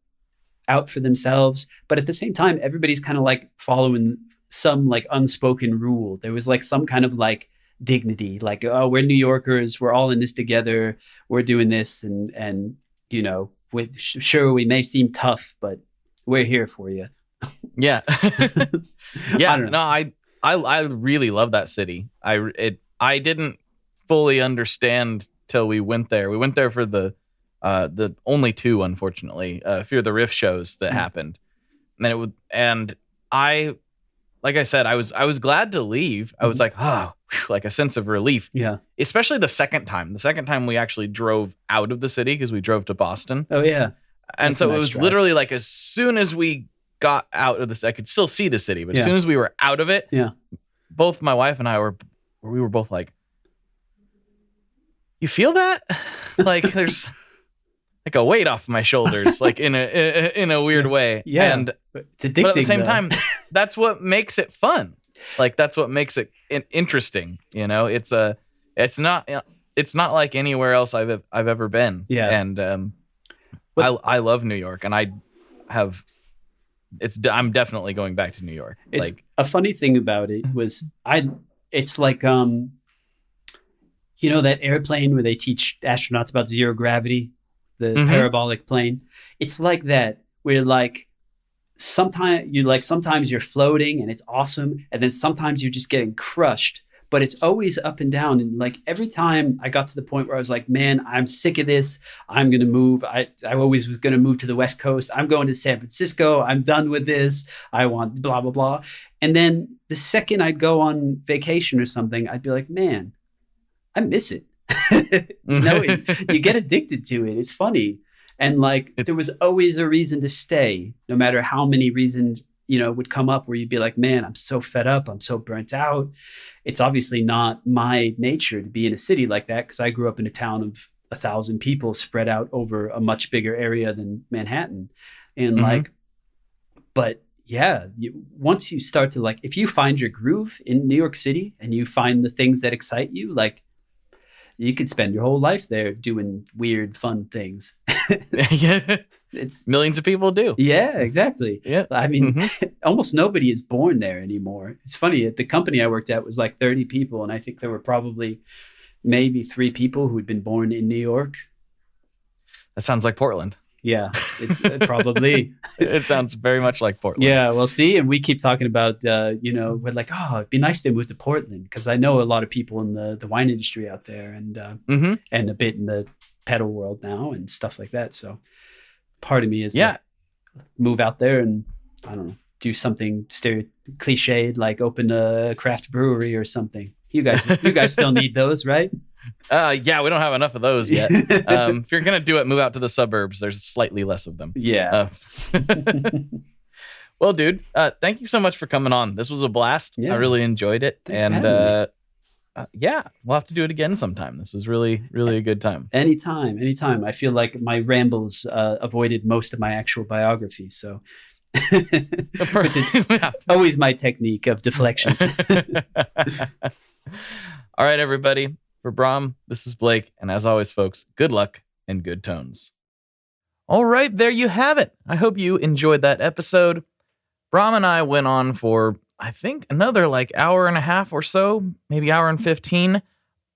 out for themselves. But at the same time, everybody's kind of like following some like unspoken rule. There was like some kind of like dignity, like, oh, we're New Yorkers. We're all in this together. We're doing this. And sure, we may seem tough, but we're here for you. Yeah. Yeah. I don't know. I really love that city. I didn't fully understand till we went there. We went there for the only 2, unfortunately, Fear the Riff shows that happened. And like I said, I was glad to leave. I was like, like a sense of relief. Yeah. Especially the second time. The second time we actually drove out of the city because we drove to Boston. Oh yeah. And That's so a nice it was drive. literally like as soon as we got out of this, I could still see the city, but as Yeah. soon as we were out of it, both my wife and I we were both like, you feel that? Like there's like a weight off my shoulders, like in a weird way. Yeah. And It's addicting. but at the same though. time, that's what makes it fun. Like that's what makes it interesting. It's not like anywhere else I've ever been. Yeah. And I love New York, and I'm definitely going back to New York. It's a funny thing about it was it's like You know that airplane where they teach astronauts about zero gravity, the parabolic plane? It's like that, where like sometimes you're floating and it's awesome, and then sometimes you're just getting crushed. But it's always up and down. And like every time I got to the point where I was like, man, I'm sick of this. I'm gonna move. I always was gonna move to the West Coast. I'm going to San Francisco. I'm done with this. I want blah blah blah. And then the second I'd go on vacation or something, I'd be like, man, I miss it. You get addicted to it. It's funny. And like, there was always a reason to stay, no matter how many reasons, would come up where you'd be like, man, I'm so fed up. I'm so burnt out. It's obviously not my nature to be in a city like that, because I grew up in a town of 1,000 people spread out over a much bigger area than Manhattan. And but yeah, once you start to like, if you find your groove in New York City and you find the things that excite you, like, you could spend your whole life there doing weird, fun things. Yeah, it's millions of people do. Yeah, exactly. Yeah, I mean, almost nobody is born there anymore. It's funny. The company I worked at was like 30 people, and I think there were probably maybe 3 people who had been born in New York. That sounds like Portland. Yeah, it's probably. It sounds very much like Portland. Yeah, well, see, and we keep talking about, we're like, oh, it'd be nice to move to Portland, because I know a lot of people in the wine industry out there, and a bit in the pedal world now and stuff like that. So part of me is like, move out there and, I don't know, do something cliched, like open a craft brewery or something. You guys still need those, right? Yeah, we don't have enough of those yet. If you're going to do it, move out to the suburbs. There's slightly less of them. Yeah. Well, dude, thank you so much for coming on. This was a blast. Yeah. I really enjoyed it. Thanks for having me. Yeah, we'll have to do it again sometime. This was really, really a good time. Anytime. I feel like my rambles avoided most of my actual biography. So which is always my technique of deflection. All right, everybody. For Bram, this is Blake. And as always, folks, good luck and good tones. All right, there you have it. I hope you enjoyed that episode. Bram and I went on for, I think, another like hour and a half or so, maybe hour and 15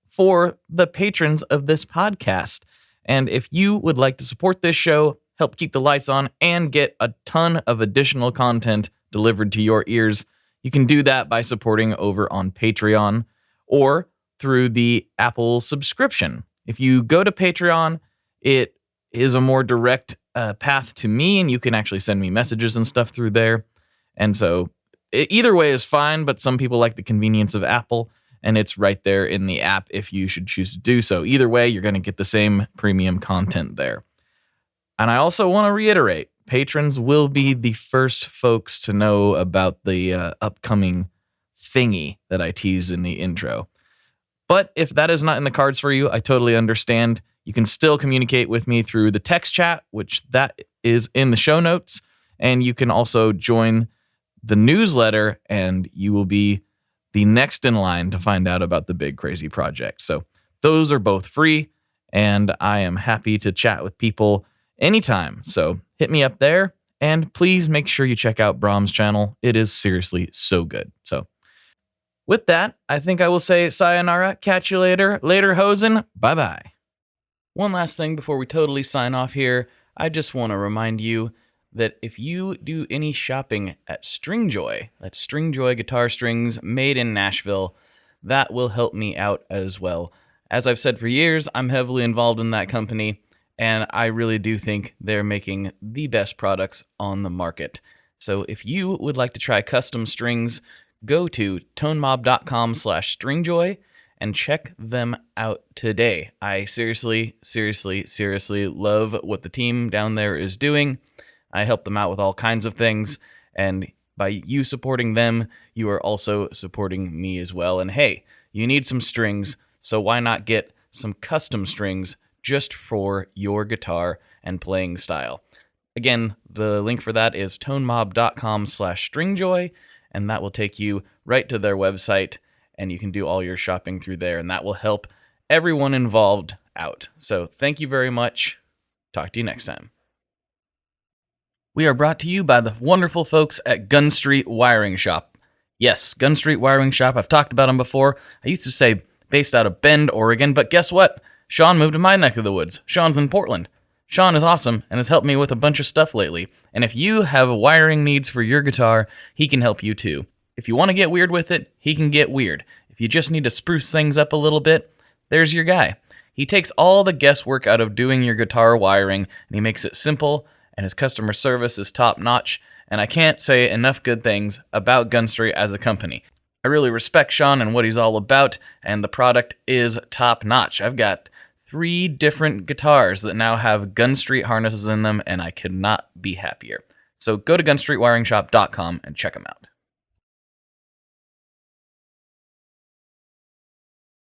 for the patrons of this podcast. And if you would like to support this show, help keep the lights on, and get a ton of additional content delivered to your ears, you can do that by supporting over on Patreon or through the Apple subscription. If you go to Patreon, it is a more direct path to me, and you can actually send me messages and stuff through there. And so either way is fine, but some people like the convenience of Apple, and it's right there in the app if you should choose to do so. Either way, you're going to get the same premium content there. And I also want to reiterate, patrons will be the first folks to know about the upcoming thingy that I teased in the intro. But if that is not in the cards for you, I totally understand. You can still communicate with me through the text chat, which that is in the show notes. And you can also join the newsletter, and you will be the next in line to find out about the big crazy project. So those are both free, and I am happy to chat with people anytime. So hit me up there, and please make sure you check out Bram's channel. It is seriously so good. So with that, I think I will say sayonara, catch you later. Later, hosen. Bye-bye. One last thing before we totally sign off here. I just want to remind you that if you do any shopping at Stringjoy, that's Stringjoy guitar strings made in Nashville, that will help me out as well. As I've said for years, I'm heavily involved in that company, and I really do think they're making the best products on the market. So if you would like to try custom strings, go to tonemob.com/stringjoy and check them out today. I seriously love what the team down there is doing. I help them out with all kinds of things, and by you supporting them, you are also supporting me as well. And hey, you need some strings, so why not get some custom strings just for your guitar and playing style? Again, the link for that is tonemob.com/stringjoy, and that will take you right to their website, and you can do all your shopping through there, and that will help everyone involved out. So thank you very much. Talk to you next time. We are brought to you by the wonderful folks at Gun Street Wiring Shop. Yes, Gun Street Wiring Shop. I've talked about them before. I used to say based out of Bend, Oregon. But guess what? Sean moved to my neck of the woods. Sean's in Portland. Sean is awesome and has helped me with a bunch of stuff lately. And if you have wiring needs for your guitar, he can help you too. If you want to get weird with it, he can get weird. If you just need to spruce things up a little bit, there's your guy. He takes all the guesswork out of doing your guitar wiring, and he makes it simple, and his customer service is top-notch, and I can't say enough good things about Gunstreet as a company. I really respect Sean and what he's all about, and the product is top-notch. I've got 3 different guitars that now have Gunstreet harnesses in them, and I could not be happier. So go to gunstreetwiringshop.com and check them out.